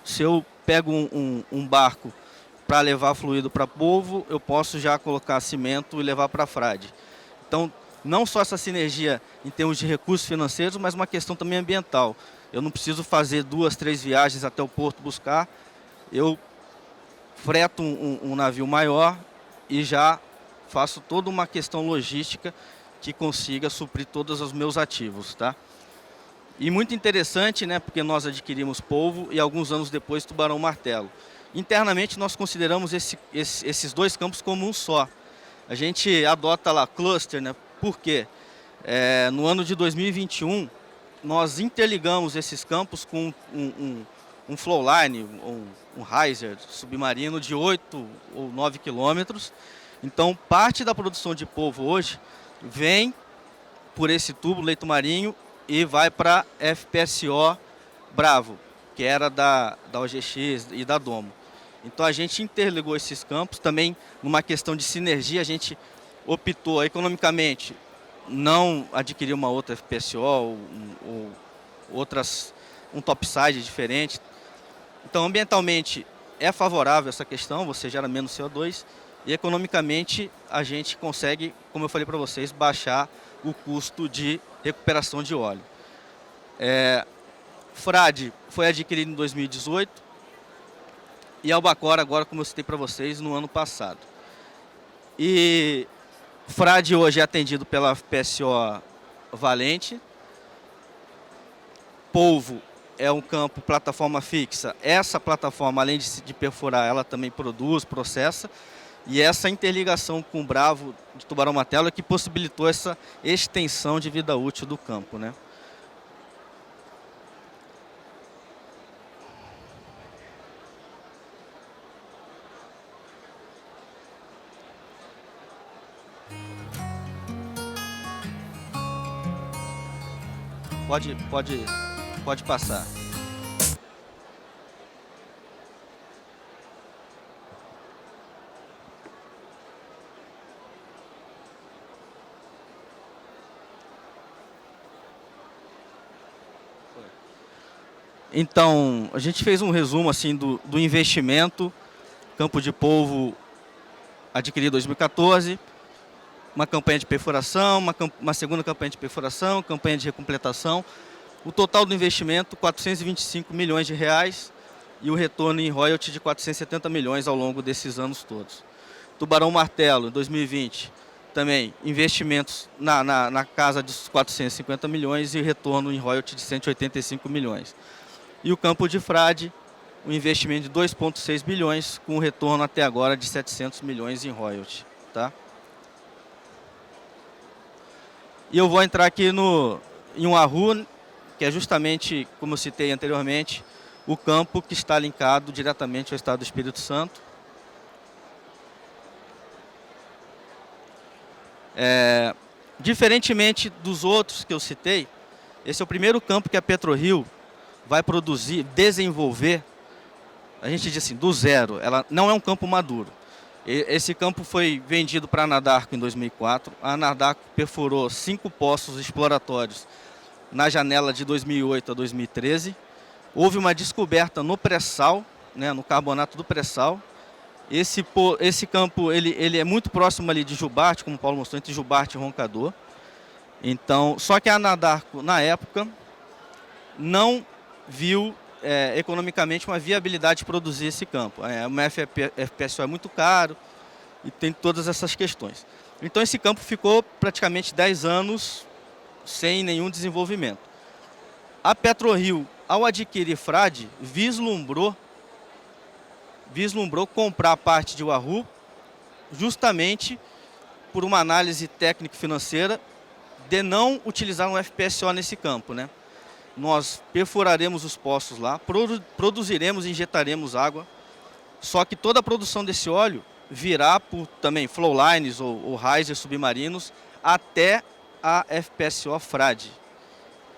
pego um barco para levar fluido para Polvo, eu posso já colocar cimento e levar para Frade. Então, não só essa sinergia em termos de recursos financeiros, mas uma questão também ambiental. Eu não preciso fazer 2, 3 viagens até o porto buscar, eu freto um navio maior e já faço toda uma questão logística que consiga suprir todos os meus ativos, tá? E muito interessante, né, porque nós adquirimos Polvo e alguns anos depois Tubarão Martelo. Internamente nós consideramos esses dois campos como um só. A gente adota lá cluster, né? Por quê? No ano de 2021 nós interligamos esses campos com um flowline, um riser submarino de 8 ou 9 quilômetros. Então, parte da produção de polvo hoje vem por esse tubo, leito marinho, e vai para FPSO Bravo, que era da OGX e da Domo. Então, a gente interligou esses campos. Também, numa questão de sinergia, a gente optou economicamente não adquirir uma outra FPSO ou um topside diferente. Então, ambientalmente, é favorável essa questão, você gera menos CO2, e economicamente a gente consegue, como eu falei para vocês, baixar o custo de recuperação de óleo. Frade foi adquirido em 2018 e Albacora agora, como eu citei para vocês, no ano passado. E Frade hoje é atendido pela FPSO Valente. Polvo é um campo, plataforma fixa. Essa plataforma, além de perfurar, ela também produz, processa. E essa interligação com o Bravo de Tubarão Martelo é que possibilitou essa extensão de vida útil do campo, né? Pode passar. Então, a gente fez um resumo assim do investimento. Campo de polvo adquirido em 2014, uma campanha de perfuração, uma segunda campanha de perfuração, campanha de recompletação. O total do investimento, 425 milhões de reais, e o retorno em royalty de 470 milhões ao longo desses anos todos. Tubarão Martelo, em 2020, também investimentos na casa dos 450 milhões e retorno em royalty de 185 milhões. E o campo de Frade, um investimento de 2,6 bilhões, com retorno até agora de 700 milhões em royalty. Tá? E eu vou entrar aqui em Uaru, que é justamente, como eu citei anteriormente, o campo que está linkado diretamente ao estado do Espírito Santo. Diferentemente dos outros que eu citei, esse é o primeiro campo que a PetroRio vai produzir, desenvolver, a gente diz assim, do zero. Ela não é um campo maduro. Esse campo foi vendido para a Anadarko em 2004. A Anadarko perfurou 5 poços exploratórios na janela de 2008 a 2013. Houve uma descoberta no pré-sal, né, no carbonato do pré-sal. Esse campo ele é muito próximo ali de Jubarte, como o Paulo mostrou, entre Jubarte e Roncador. Então, só que a Anadarko, na época, não viu economicamente uma viabilidade de produzir esse campo. Uma FPSO é muito caro e tem todas essas questões. Então esse campo ficou praticamente 10 anos sem nenhum desenvolvimento. A PetroRio, ao adquirir Frade, vislumbrou comprar a parte de Uaru justamente por uma análise técnico-financeira de não utilizar um FPSO nesse campo, né? Nós perfuraremos os poços lá, produziremos e injetaremos água, só que toda a produção desse óleo virá por também flowlines ou risers submarinos até a FPSO Frade,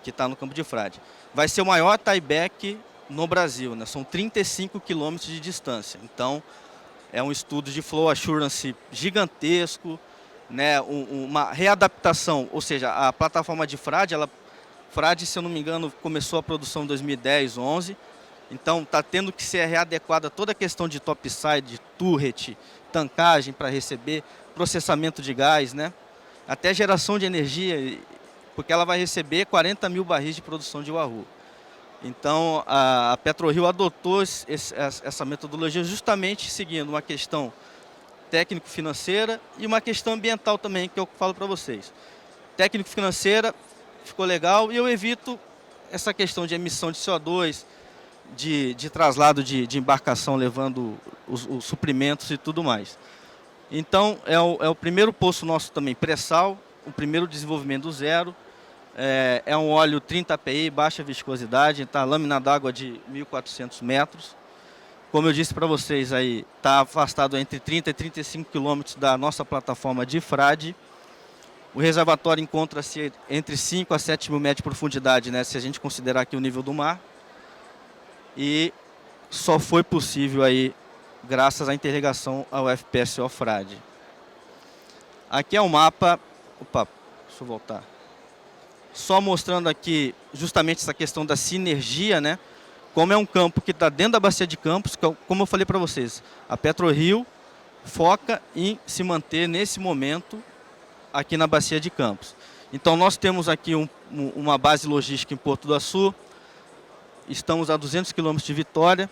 que está no campo de Frade. Vai ser o maior tieback no Brasil, né? São 35 quilômetros de distância. Então, é um estudo de flow assurance gigantesco, né? Uma readaptação, ou seja, a plataforma de Frade, Frade, se eu não me engano, começou a produção em 2010, 11. Então, está tendo que ser readequada toda a questão de topside, turret, tancagem para receber, processamento de gás, né? Até geração de energia, porque ela vai receber 40 mil barris de produção de Uaru. Então, a PetroRio adotou essa metodologia justamente seguindo uma questão técnico-financeira e uma questão ambiental também, que eu falo para vocês. Técnico-financeira ficou legal e eu evito essa questão de emissão de CO2, de traslado de embarcação levando os suprimentos e tudo mais. Então, é o primeiro poço nosso também pré-sal, o primeiro desenvolvimento do zero. é um óleo 30 API, baixa viscosidade, tá? Lâmina d'água de 1.400 metros. Como eu disse para vocês, aí está afastado entre 30 e 35 quilômetros da nossa plataforma de frade. O reservatório encontra-se entre 5 a 7 mil metros de profundidade, né, se a gente considerar aqui o nível do mar. E só foi possível aí graças à interligação ao FPSO Frade. Aqui é o mapa. Opa, deixa eu voltar. Só mostrando aqui justamente essa questão da sinergia, né? Como é um campo que está dentro da bacia de Campos, como eu falei para vocês, a PetroRio foca em se manter nesse momento aqui na bacia de Campos. Então nós temos aqui uma base logística em Porto do Açu, estamos a 200 quilômetros de Vitória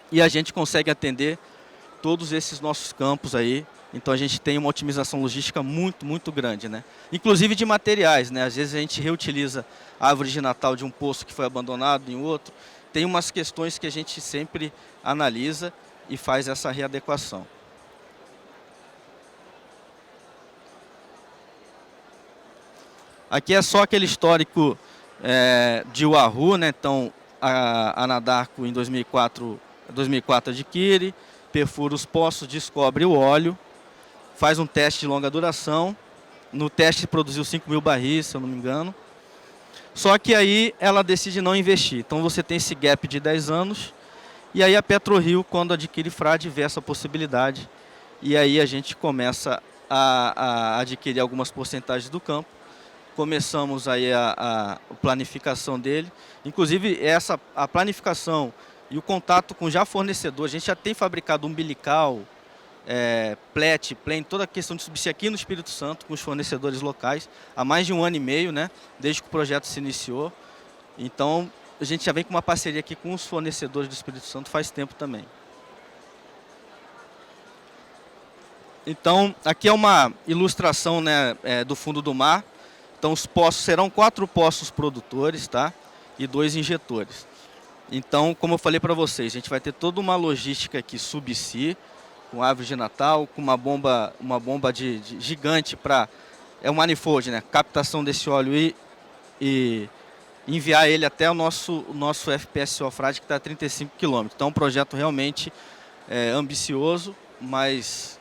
e a gente consegue atender todos esses nossos campos aí. Então a gente tem uma otimização logística muito, muito grande, né? Inclusive de materiais, né? Às vezes a gente reutiliza a árvore de Natal de um poço que foi abandonado em outro. Tem umas questões que a gente sempre analisa e faz essa readequação. Aqui é só aquele histórico de Wahoo, né? Então a Anadarko em 2004 adquire, perfura os poços, descobre o óleo, faz um teste de longa duração. No teste produziu 5.000 barris, se eu não me engano. Só que aí ela decide não investir. Então você tem esse gap de 10 anos. E aí a PetroRio, quando adquire Frade, vê essa possibilidade. E aí a gente começa a adquirir algumas porcentagens do campo. Começamos aí a planificação dele. Inclusive a planificação e o contato com já fornecedor. A gente já tem fabricado umbilical, plet, plane, toda a questão de subsídio aqui no Espírito Santo com os fornecedores locais há mais de 1 ano e meio, né, desde que o projeto se iniciou. Então a gente já vem com uma parceria aqui com os fornecedores do Espírito Santo faz tempo também. Então aqui é uma ilustração, né, do fundo do mar. Então os poços serão 4 poços produtores, tá, e 2 injetores. Então, como eu falei para vocês, a gente vai ter toda uma logística aqui subsea, com árvore de Natal, com uma bomba de gigante para um manifold, né? Captação desse óleo e enviar ele até o nosso FPSO Frade, que está a 35 km. Então, é um projeto realmente ambicioso, mas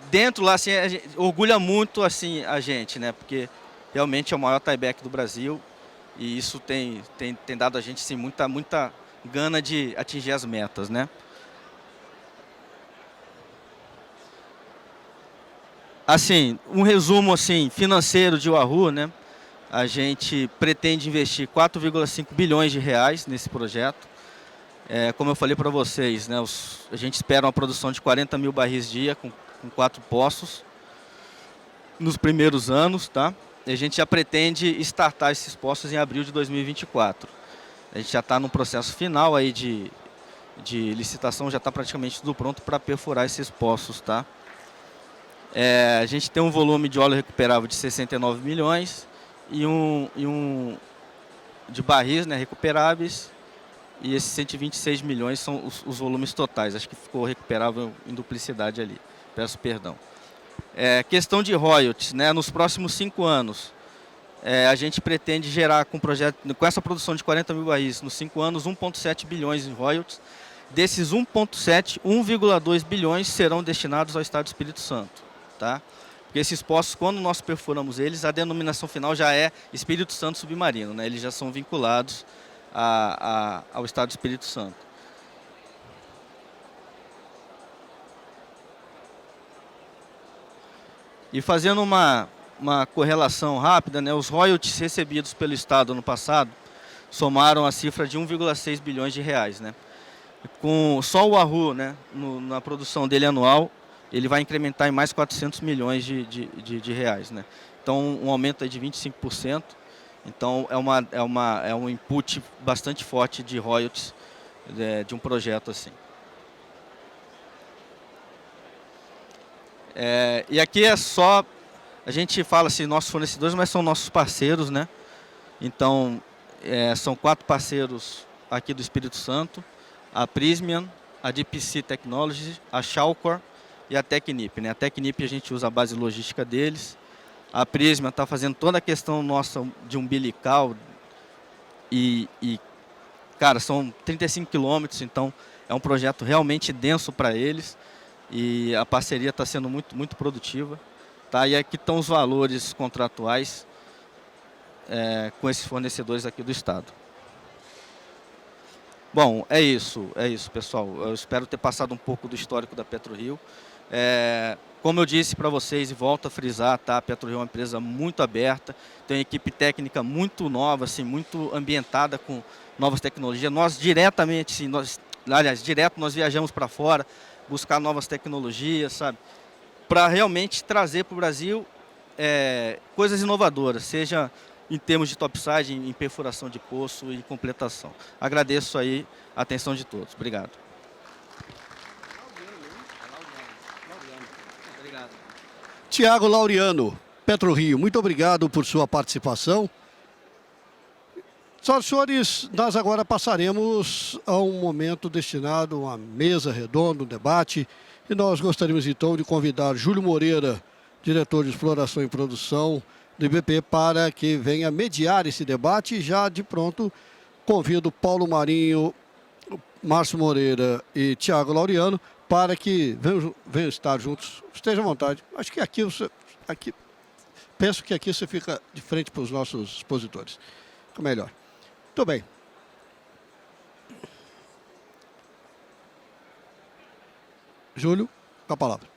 dentro lá assim, orgulha muito assim a gente, né? Porque realmente é o maior tieback do Brasil e isso tem dado a gente assim, muita gana de atingir as metas, né? Assim, um resumo assim, financeiro de Wahoo, né? A gente pretende investir 4,5 bilhões de reais nesse projeto. Como eu falei para vocês, né? A gente espera uma produção de 40 mil barris dia com 4 poços nos primeiros anos, tá? E a gente já pretende startar esses poços em abril de 2024. A gente já está no processo final aí de licitação, já está praticamente tudo pronto para perfurar esses poços, tá? A gente tem um volume de óleo recuperável de 69 milhões e um de barris, né, recuperáveis, e esses 126 milhões são os volumes totais. Acho que ficou recuperável em duplicidade ali, peço perdão. Questão de royalties, né, nos próximos 5 anos, a gente pretende gerar com essa produção de 40 mil barris nos 5 anos, 1,7 bilhões em royalties. Desses 1,7, 1,2 bilhões serão destinados ao Estado do Espírito Santo. Tá? Porque esses poços, quando nós perfuramos eles, a denominação final já é Espírito Santo Submarino, né? Eles já são vinculados ao Estado do Espírito Santo. E fazendo uma correlação rápida, né? Os royalties recebidos pelo Estado no passado somaram a cifra de 1,6 bilhões de reais, né? Com só o Wahoo, né, na produção dele anual, ele vai incrementar em mais 400 milhões de reais, né? Então, um aumento aí de 25%. Então, é um input bastante forte de royalties de um projeto assim. E aqui é só, a gente fala assim, nossos fornecedores, mas são nossos parceiros, né? Então, são 4 parceiros aqui do Espírito Santo: a Prysmian, a DPC Technologies, a Shawcor e a Technip, né? A Technip a gente usa a base logística deles A Prisma está fazendo toda a questão nossa de umbilical cara, são 35 quilômetros, então é um projeto realmente denso para eles e a parceria está sendo muito, muito produtiva. Tá? E aqui estão os valores contratuais com esses fornecedores aqui do estado. Bom, é isso, pessoal. Eu espero ter passado um pouco do histórico da PetroRio. Como eu disse para vocês e volto a frisar, tá? A PetroRio é uma empresa muito aberta, tem uma equipe técnica muito nova, assim, muito ambientada com novas tecnologias. Nós diretamente, sim, direto nós viajamos para fora, buscar novas tecnologias, sabe? Para realmente trazer para o Brasil coisas inovadoras, seja em termos de topside, em perfuração de poço e completação. Agradeço aí a atenção de todos. Obrigado. Tiago Laureano, PetroRio, muito obrigado por sua participação. Senhores, nós agora passaremos a um momento destinado a uma mesa redonda, um debate, e nós gostaríamos então de convidar Júlio Moreira, diretor de Exploração e Produção do IBP, para que venha mediar esse debate. E já de pronto convido Paulo Marinho, Márcio Moreira e Tiago Laureano para que venham estar juntos. Esteja à vontade. Acho que penso que aqui você fica de frente para os nossos expositores. Fica melhor. Muito bem. Júlio, com a palavra.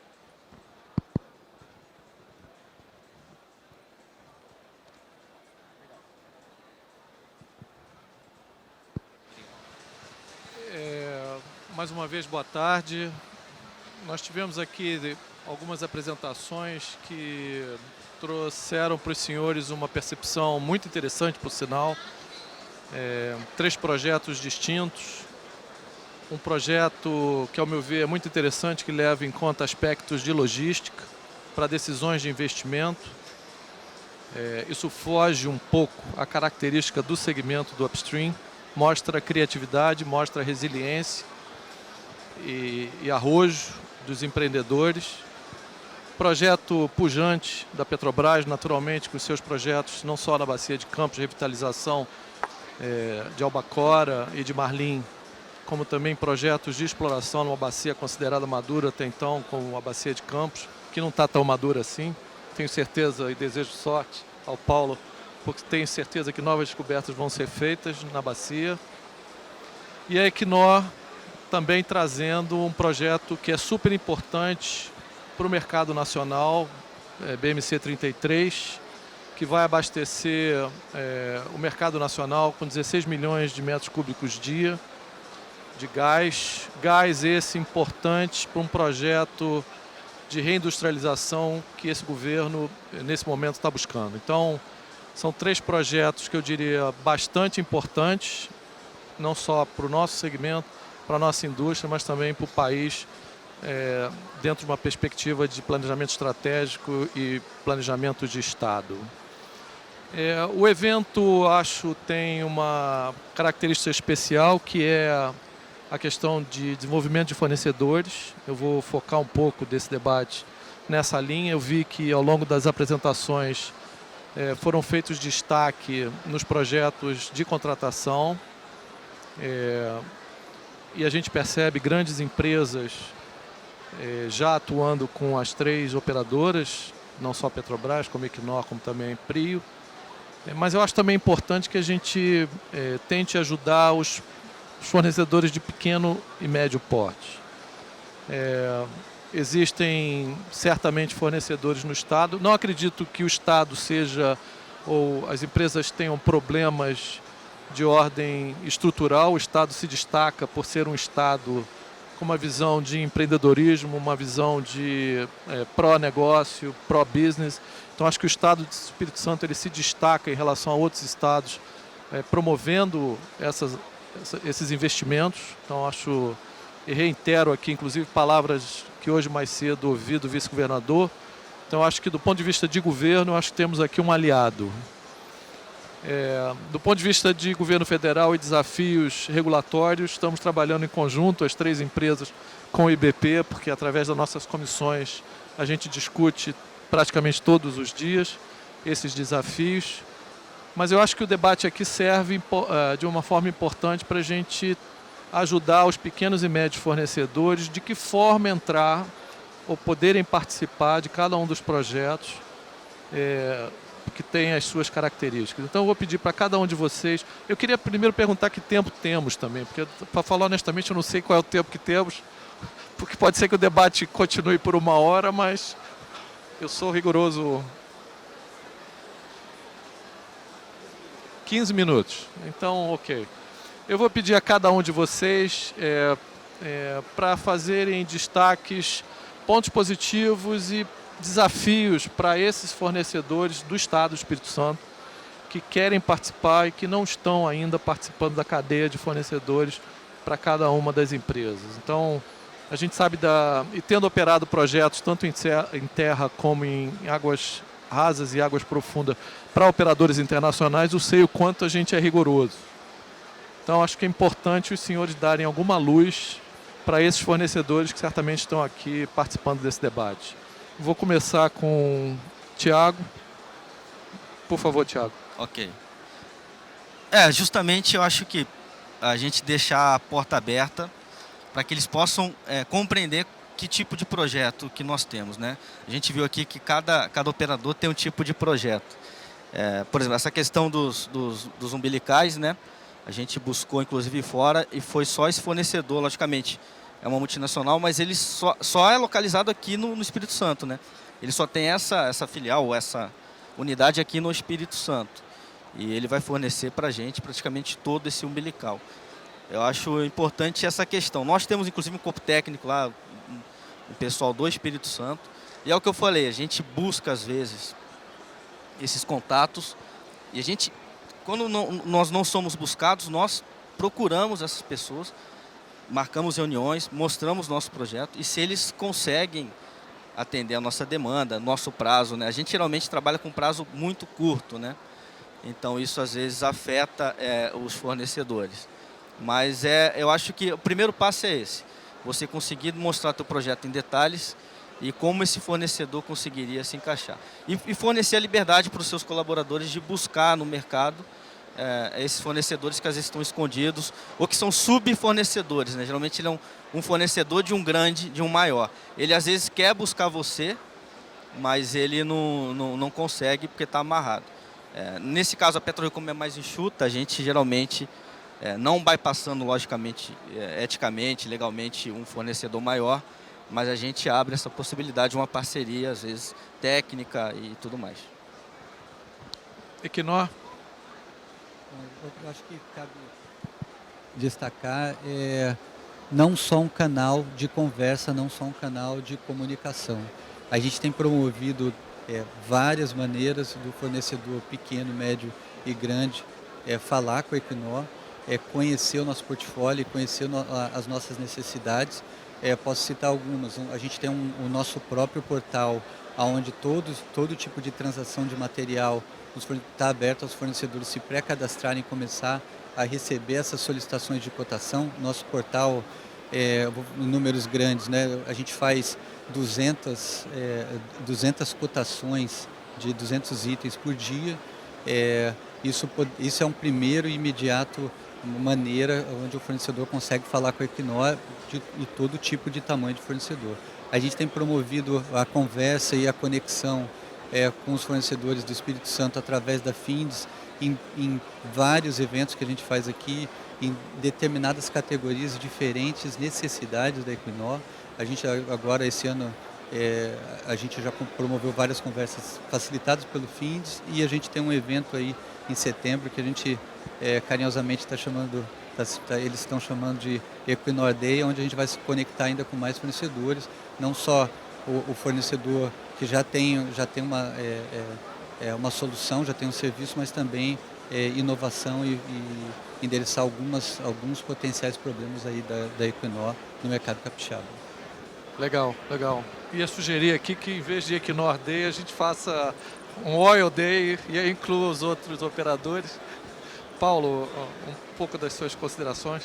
Mais uma vez, boa tarde. Nós tivemos aqui algumas apresentações que trouxeram para os senhores uma percepção muito interessante, por sinal. 3 projetos distintos. Um projeto que, ao meu ver, é muito interessante, que leva em conta aspectos de logística para decisões de investimento. Isso foge um pouco à característica do segmento do upstream, mostra criatividade, mostra resiliência e arrojo dos empreendedores. Projeto pujante da Petrobras, naturalmente, com seus projetos não só na bacia de Campos, revitalização de Albacora e de Marlim, como também projetos de exploração numa bacia considerada madura até então, como a bacia de Campos, que não está tão madura assim. Tenho certeza e desejo sorte ao Paulo, porque tenho certeza que novas descobertas vão ser feitas na bacia. E a Equinor também trazendo um projeto que é super importante para o mercado nacional, BMC 33, que vai abastecer o mercado nacional com 16 milhões de metros cúbicos dia de gás. Gás esse importante para um projeto de reindustrialização que esse governo, nesse momento, está buscando. Então, são 3 projetos que eu diria bastante importantes, não só para o nosso segmento, para a nossa indústria, mas também para o país, dentro de uma perspectiva de planejamento estratégico e planejamento de Estado. O evento, acho, tem uma característica especial, que é a questão de desenvolvimento de fornecedores. Eu vou focar um pouco desse debate nessa linha. Eu vi que, ao longo das apresentações, foram feitos destaque nos projetos de contratação. E a gente percebe grandes empresas já atuando com as 3 operadoras, não só a Petrobras, como a Equinor, como também a Prio. Mas eu acho também importante que a gente tente ajudar os fornecedores de pequeno e médio porte. Existem certamente fornecedores no Estado. Não acredito que o Estado seja, ou as empresas tenham problemas de ordem estrutural. O Estado se destaca por ser um Estado com uma visão de empreendedorismo, uma visão de pró-negócio, pró-business. Então, acho que o Estado do Espírito Santo ele se destaca em relação a outros estados, promovendo esses investimentos. Então, acho, e reitero aqui, inclusive, palavras que hoje mais cedo ouvi do vice-governador. Então, acho que, do ponto de vista de governo, acho que temos aqui um aliado. Do ponto de vista de governo federal e desafios regulatórios, estamos trabalhando em conjunto, as 3 empresas, com o IBP, porque através das nossas comissões a gente discute praticamente todos os dias esses desafios. Mas eu acho que o debate aqui serve de uma forma importante para a gente ajudar os pequenos e médios fornecedores de que forma entrar ou poderem participar de cada um dos projetos que tem as suas características. Então eu vou pedir para cada um de vocês, eu queria primeiro perguntar que tempo temos também, porque para falar honestamente eu não sei qual é o tempo que temos, porque pode ser que o debate continue por 1 hora, mas eu sou rigoroso. 15 minutos, então ok. Eu vou pedir a cada um de vocês para fazerem destaques, pontos positivos e desafios para esses fornecedores do Estado do Espírito Santo que querem participar e que não estão ainda participando da cadeia de fornecedores para cada uma das empresas. Então, a gente sabe e tendo operado projetos tanto em terra como em águas rasas e águas profundas para operadores internacionais, eu sei o quanto a gente é rigoroso. Então, acho que é importante os senhores darem alguma luz para esses fornecedores que certamente estão aqui participando desse debate. Vou começar com o Tiago. Por favor, Tiago. Ok. Justamente eu acho que a gente deixar a porta aberta para que eles possam compreender que tipo de projeto que nós temos, né? A gente viu aqui que cada operador tem um tipo de projeto. Por exemplo, essa questão dos umbilicais, né? A gente buscou, inclusive, fora e foi só esse fornecedor, logicamente. É uma multinacional, mas ele só é localizado aqui no Espírito Santo, né? Ele só tem essa filial, essa unidade aqui no Espírito Santo. E ele vai fornecer para a gente praticamente todo esse umbilical. Eu acho importante essa questão. Nós temos, inclusive, um corpo técnico lá, o pessoal do Espírito Santo. E é o que eu falei, a gente busca, às vezes, esses contatos. E a gente, quando nós não somos buscados, nós procuramos essas pessoas, marcamos reuniões, mostramos nosso projeto. E se eles conseguem atender a nossa demanda, nosso prazo, né? A gente geralmente trabalha com prazo muito curto, né? Então isso às vezes afeta os fornecedores. Mas eu acho que o primeiro passo é esse. Você conseguir mostrar teu projeto em detalhes e como esse fornecedor conseguiria se encaixar. E fornecer a liberdade para os seus colaboradores de buscar no mercado esses fornecedores que às vezes estão escondidos ou que são subfornecedores, né? Geralmente ele é um fornecedor de um grande, de um maior. Ele às vezes quer buscar você, mas ele não consegue porque está amarrado. Nesse caso a PetroRio, como é mais enxuta, a gente geralmente não vai passando, logicamente, eticamente, legalmente, um fornecedor maior, mas a gente abre essa possibilidade de uma parceria, às vezes, técnica e tudo mais. Equinor? Eu acho que cabe destacar não só um canal de conversa, não só um canal de comunicação. A gente tem promovido várias maneiras do fornecedor pequeno, médio e grande falar com a Equinor, conhecer o nosso portfólio, conhecer as nossas necessidades. Posso citar algumas. A gente tem o nosso próprio portal, onde todo tipo de transação de material está aberto aos fornecedores se pré-cadastrarem e começar a receber essas solicitações de cotação. Nosso portal, números grandes, né? A gente faz 200 cotações de 200 itens por dia. Isso é um primeiro e imediato maneira onde o fornecedor consegue falar com a Equinor de todo tipo de tamanho de fornecedor. A gente tem promovido a conversa e a conexão com os fornecedores do Espírito Santo através da FINDES em vários eventos que a gente faz aqui, em determinadas categorias, diferentes necessidades da Equinor. A gente agora, esse ano, a gente já promoveu várias conversas facilitadas pelo FINDES e a gente tem um evento aí em setembro que a gente carinhosamente está chamando, eles estão chamando de Equinor Day, onde a gente vai se conectar ainda com mais fornecedores, não só o fornecedor que já tem uma solução, já tem um serviço, mas também inovação e endereçar alguns potenciais problemas aí da Equinor no mercado capixaba. Legal, legal. Ia sugerir aqui que em vez de Equinor Day a gente faça um Oil Day e aí inclua os outros operadores. Paulo, um pouco das suas considerações.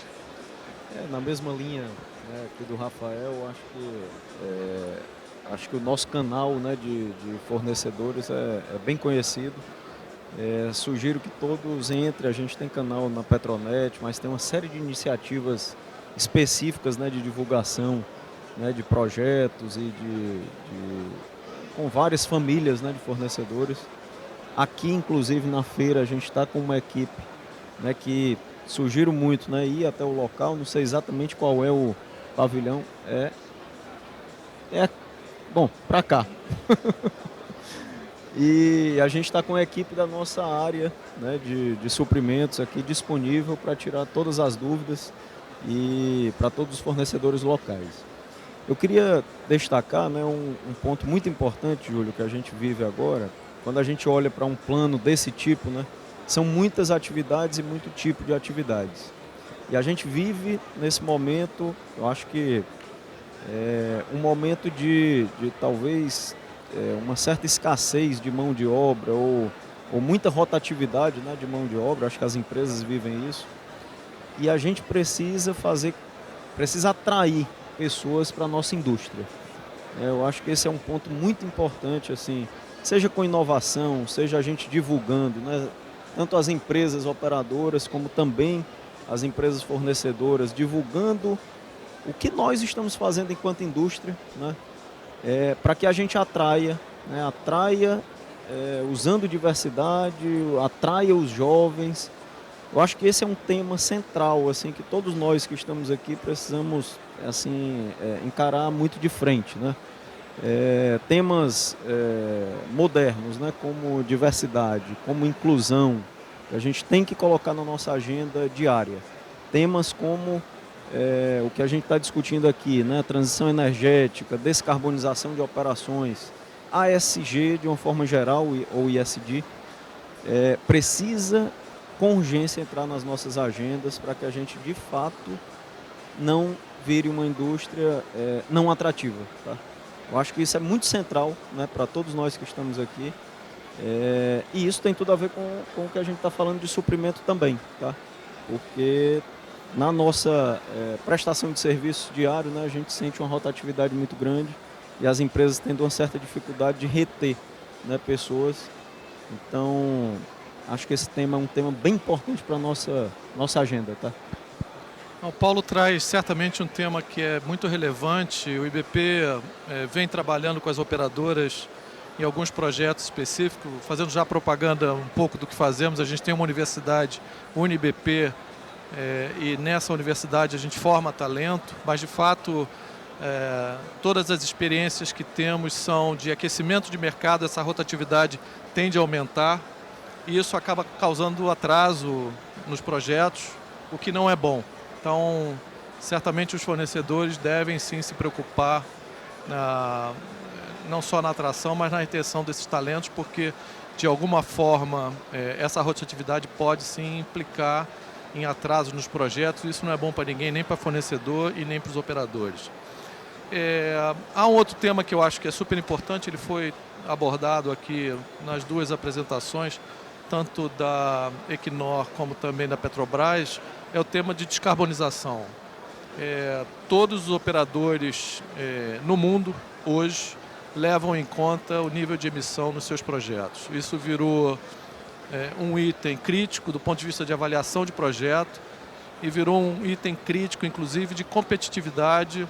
Na mesma linha, né, que do Rafael, eu acho que acho que o nosso canal, né, de fornecedores é bem conhecido. Sugiro que todos entrem, a gente tem canal na Petronet, mas tem uma série de iniciativas específicas, né, de divulgação, né, de projetos e com várias famílias, né, de fornecedores. Aqui, inclusive, na feira, a gente está com uma equipe, né, que sugiro muito, né, ir até o local, não sei exatamente qual é o pavilhão, bom, para cá. E a gente está com a equipe da nossa área, né, de suprimentos aqui disponível para tirar todas as dúvidas e para todos os fornecedores locais. Eu queria destacar, né, um ponto muito importante, Júlio, que a gente vive agora, quando a gente olha para um plano desse tipo, né, são muitas atividades e muito tipo de atividades. E a gente vive nesse momento, eu acho que um momento de talvez uma certa escassez de mão de obra ou muita rotatividade, né, de mão de obra, acho que as empresas vivem isso. E a gente precisa atrair pessoas para a nossa indústria. Eu acho que esse é um ponto muito importante, assim, seja com inovação, seja a gente divulgando, né, tanto as empresas operadoras como também as empresas fornecedoras, divulgando o que nós estamos fazendo enquanto indústria, né, para que a gente atraia, né, usando diversidade, atraia os jovens. Eu acho que esse é um tema central, assim, que todos nós que estamos aqui precisamos, assim, encarar muito de frente, né? Temas modernos, né, como diversidade, como inclusão, que a gente tem que colocar na nossa agenda diária. Temas como o que a gente está discutindo aqui, né, transição energética, descarbonização de operações, ASG de uma forma geral, ou ISD, precisa com urgência entrar nas nossas agendas para que a gente de fato não vire uma indústria não atrativa, tá? Eu acho que isso é muito central, né, para todos nós que estamos aqui, e isso tem tudo a ver com o que a gente está falando de suprimento também, tá? Porque na nossa prestação de serviço diário, né, a gente sente uma rotatividade muito grande e as empresas têm uma certa dificuldade de reter, né, pessoas. Então, acho que esse tema é um tema bem importante para a nossa agenda, tá? O Paulo traz certamente um tema que é muito relevante. O IBP vem trabalhando com as operadoras em alguns projetos específicos, fazendo já propaganda um pouco do que fazemos. A gente tem uma universidade, UniBP, e nessa universidade a gente forma talento, mas de fato todas as experiências que temos são de aquecimento de mercado, essa rotatividade tende a aumentar e isso acaba causando atraso nos projetos, o que não é bom. Então, certamente os fornecedores devem sim se preocupar não só na atração, mas na retenção desses talentos, porque de alguma forma essa rotatividade pode sim implicar em atraso nos projetos. Isso não é bom para ninguém, nem para fornecedor e nem para os operadores. Há um outro tema que eu acho que é super importante, ele foi abordado aqui nas duas apresentações, tanto da Equinor como também da Petrobras, é o tema de descarbonização. Todos os operadores no mundo hoje levam em conta o nível de emissão nos seus projetos. Isso virou um item crítico do ponto de vista de avaliação de projeto e virou um item crítico, inclusive, de competitividade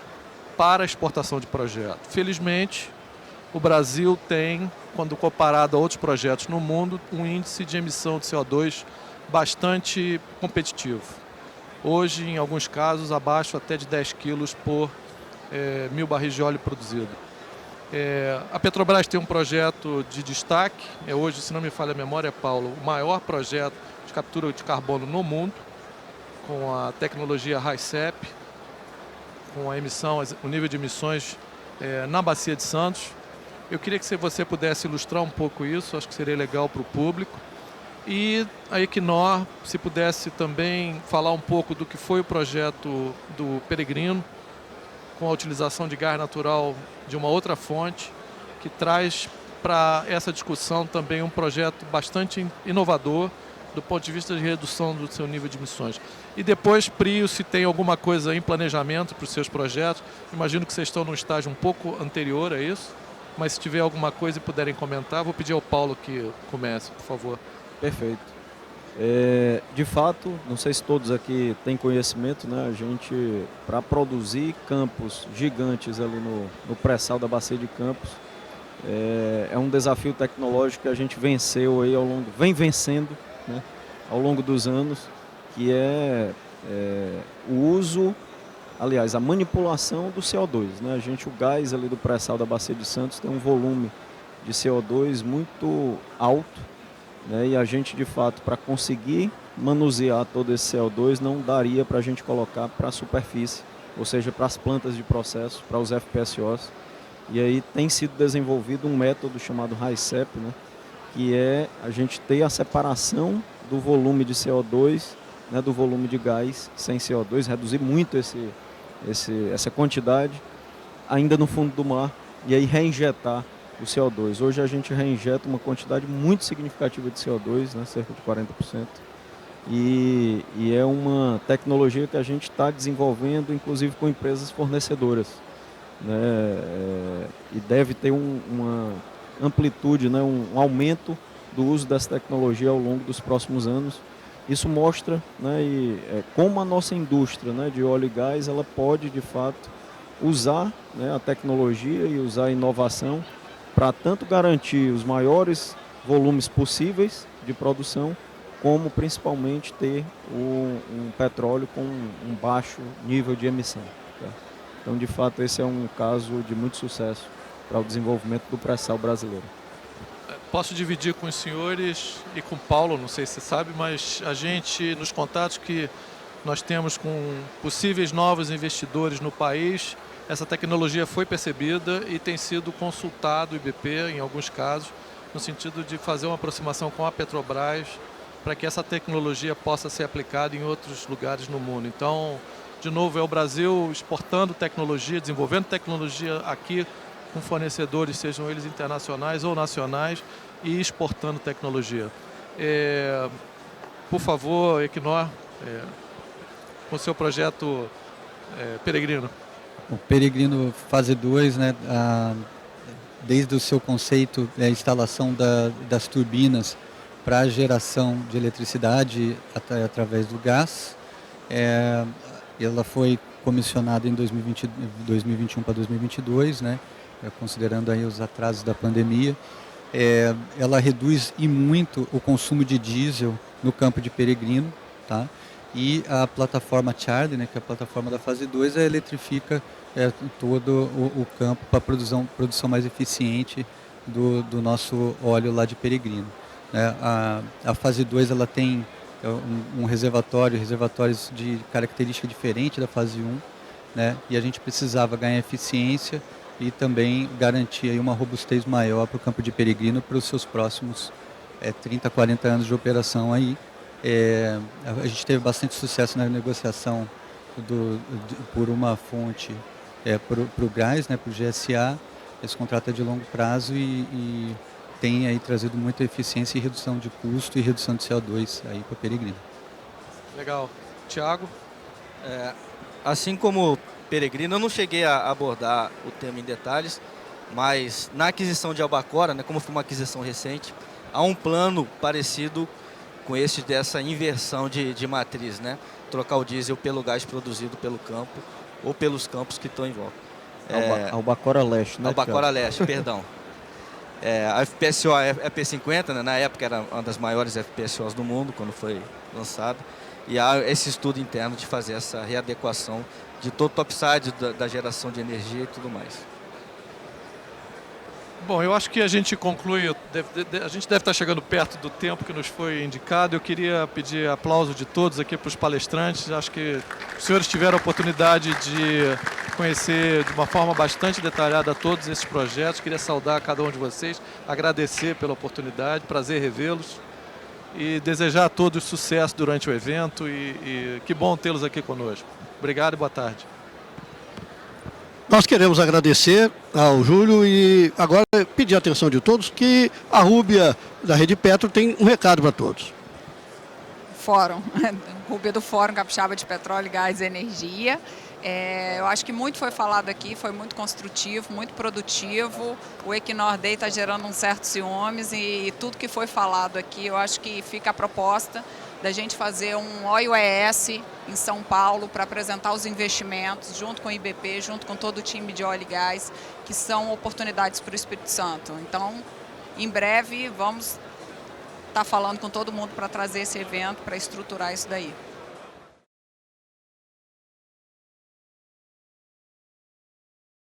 para a exportação de projeto. Felizmente, o Brasil tem, quando comparado a outros projetos no mundo, um índice de emissão de CO2 bastante competitivo. Hoje, em alguns casos, abaixo até de 10 quilos por 1.000 barris de óleo produzido. A Petrobras tem um projeto de destaque, hoje, se não me falha a memória, Paulo, o maior projeto de captura de carbono no mundo, com a tecnologia HICEP, com a emissão, o nível de emissões na Bacia de Santos. Eu queria que você pudesse ilustrar um pouco isso, acho que seria legal para o público. E a Equinor, se pudesse também falar um pouco do que foi o projeto do Peregrino, com a utilização de gás natural de uma outra fonte, que traz para essa discussão também um projeto bastante inovador do ponto de vista de redução do seu nível de emissões. E depois, Prio, se tem alguma coisa em planejamento para os seus projetos, imagino que vocês estão num estágio um pouco anterior a isso, mas se tiver alguma coisa e puderem comentar, vou pedir ao Paulo que comece, por favor. Perfeito. De fato, não sei se todos aqui têm conhecimento, né? A gente, para produzir campos gigantes ali no pré-sal da Bacia de Campos, é um desafio tecnológico que a gente venceu aí vem vencendo, né, ao longo dos anos, que é o uso, aliás, a manipulação do CO2, né? O gás ali do pré-sal da Bacia de Santos tem um volume de CO2 muito alto, né? E a gente, de fato, para conseguir manusear todo esse CO2, não daria para a gente colocar para a superfície, ou seja, para as plantas de processo, para os FPSOs. E aí tem sido desenvolvido um método chamado HICEP, né? Que é a gente ter a separação do volume de CO2, né, do volume de gás sem CO2, reduzir muito essa quantidade ainda no fundo do mar e aí reinjetar o CO2. Hoje a gente reinjeta uma quantidade muito significativa de CO2, né, cerca de 40%. E é uma tecnologia que a gente está desenvolvendo, inclusive com empresas fornecedoras, né, e deve ter uma amplitude, né, um aumento do uso dessa tecnologia ao longo dos próximos anos. Isso mostra, né, como a nossa indústria, né, de óleo e gás ela pode, de fato, usar, né, a tecnologia e usar a inovação para tanto garantir os maiores volumes possíveis de produção, como principalmente ter um petróleo com um baixo nível de emissão. Tá? Então, de fato, esse é um caso de muito sucesso para o desenvolvimento do pré-sal brasileiro. Posso dividir com os senhores e com o Paulo, não sei se você sabe, mas a gente, nos contatos que nós temos com possíveis novos investidores no país, essa tecnologia foi percebida e tem sido consultado o IBP, em alguns casos, no sentido de fazer uma aproximação com a Petrobras para que essa tecnologia possa ser aplicada em outros lugares no mundo. Então, de novo, é o Brasil exportando tecnologia, desenvolvendo tecnologia aqui com fornecedores, sejam eles internacionais ou nacionais, e exportando tecnologia. Por favor, Equinor, com o seu projeto Peregrino. O Peregrino fase 2, né, desde o seu conceito, a instalação das turbinas para a geração de eletricidade através do gás, ela foi comissionada em 2021 para 2022, né, considerando aí os atrasos da pandemia. Ela reduz e muito o consumo de diesel no campo de Peregrino, tá? E a plataforma Charlie, né, que é a plataforma da fase 2, eletrifica todo o campo para produção mais eficiente do nosso óleo lá de Peregrino. A fase 2 ela tem reservatórios de característica diferente da fase 1, né, e a gente precisava ganhar eficiência e também garantir aí uma robustez maior para o campo de Peregrino para os seus próximos 30, 40 anos de operação aí. A gente teve bastante sucesso na negociação por uma fonte para o gás, né, para o GSA. Esse contrato é de longo prazo e tem aí trazido muita eficiência e redução de custo e redução de CO2 aí para Peregrino. Legal. Tiago? Assim como Peregrino, eu não cheguei a abordar o tema em detalhes, mas na aquisição de Albacora, né, como foi uma aquisição recente, há um plano parecido com esse dessa inversão de matriz, né? Trocar o diesel pelo gás produzido pelo campo ou pelos campos que estão em volta. Albacora Leste, né? Albacora Leste, perdão. A FPSO EP50, né, na época era uma das maiores FPSOs do mundo, quando foi lançada, e há esse estudo interno de fazer essa readequação de todo o topside da geração de energia e tudo mais. Bom, eu acho que a gente conclui, a gente deve estar chegando perto do tempo que nos foi indicado. Eu queria pedir aplauso de todos aqui para os palestrantes. Acho que os senhores tiveram a oportunidade de conhecer de uma forma bastante detalhada todos esses projetos. Queria saudar cada um de vocês, agradecer pela oportunidade, prazer revê-los e desejar a todos sucesso durante o evento e que bom tê-los aqui conosco. Obrigado e boa tarde. Nós queremos agradecer ao Júlio e agora pedir a atenção de todos que a Rúbia da Rede Petro tem um recado para todos. fórum, Rubi do Fórum Capixaba de Petróleo, Gás e Energia. Eu acho que muito foi falado aqui, foi muito construtivo, muito produtivo. O Equinor Day está gerando um certo ciúmes e tudo que foi falado aqui, eu acho que fica a proposta da gente fazer um OIOES em São Paulo para apresentar os investimentos junto com o IBP, junto com todo o time de óleo e gás, que são oportunidades para o Espírito Santo. Então, em breve, vamos estar falando com todo mundo para trazer esse evento, para estruturar isso daí.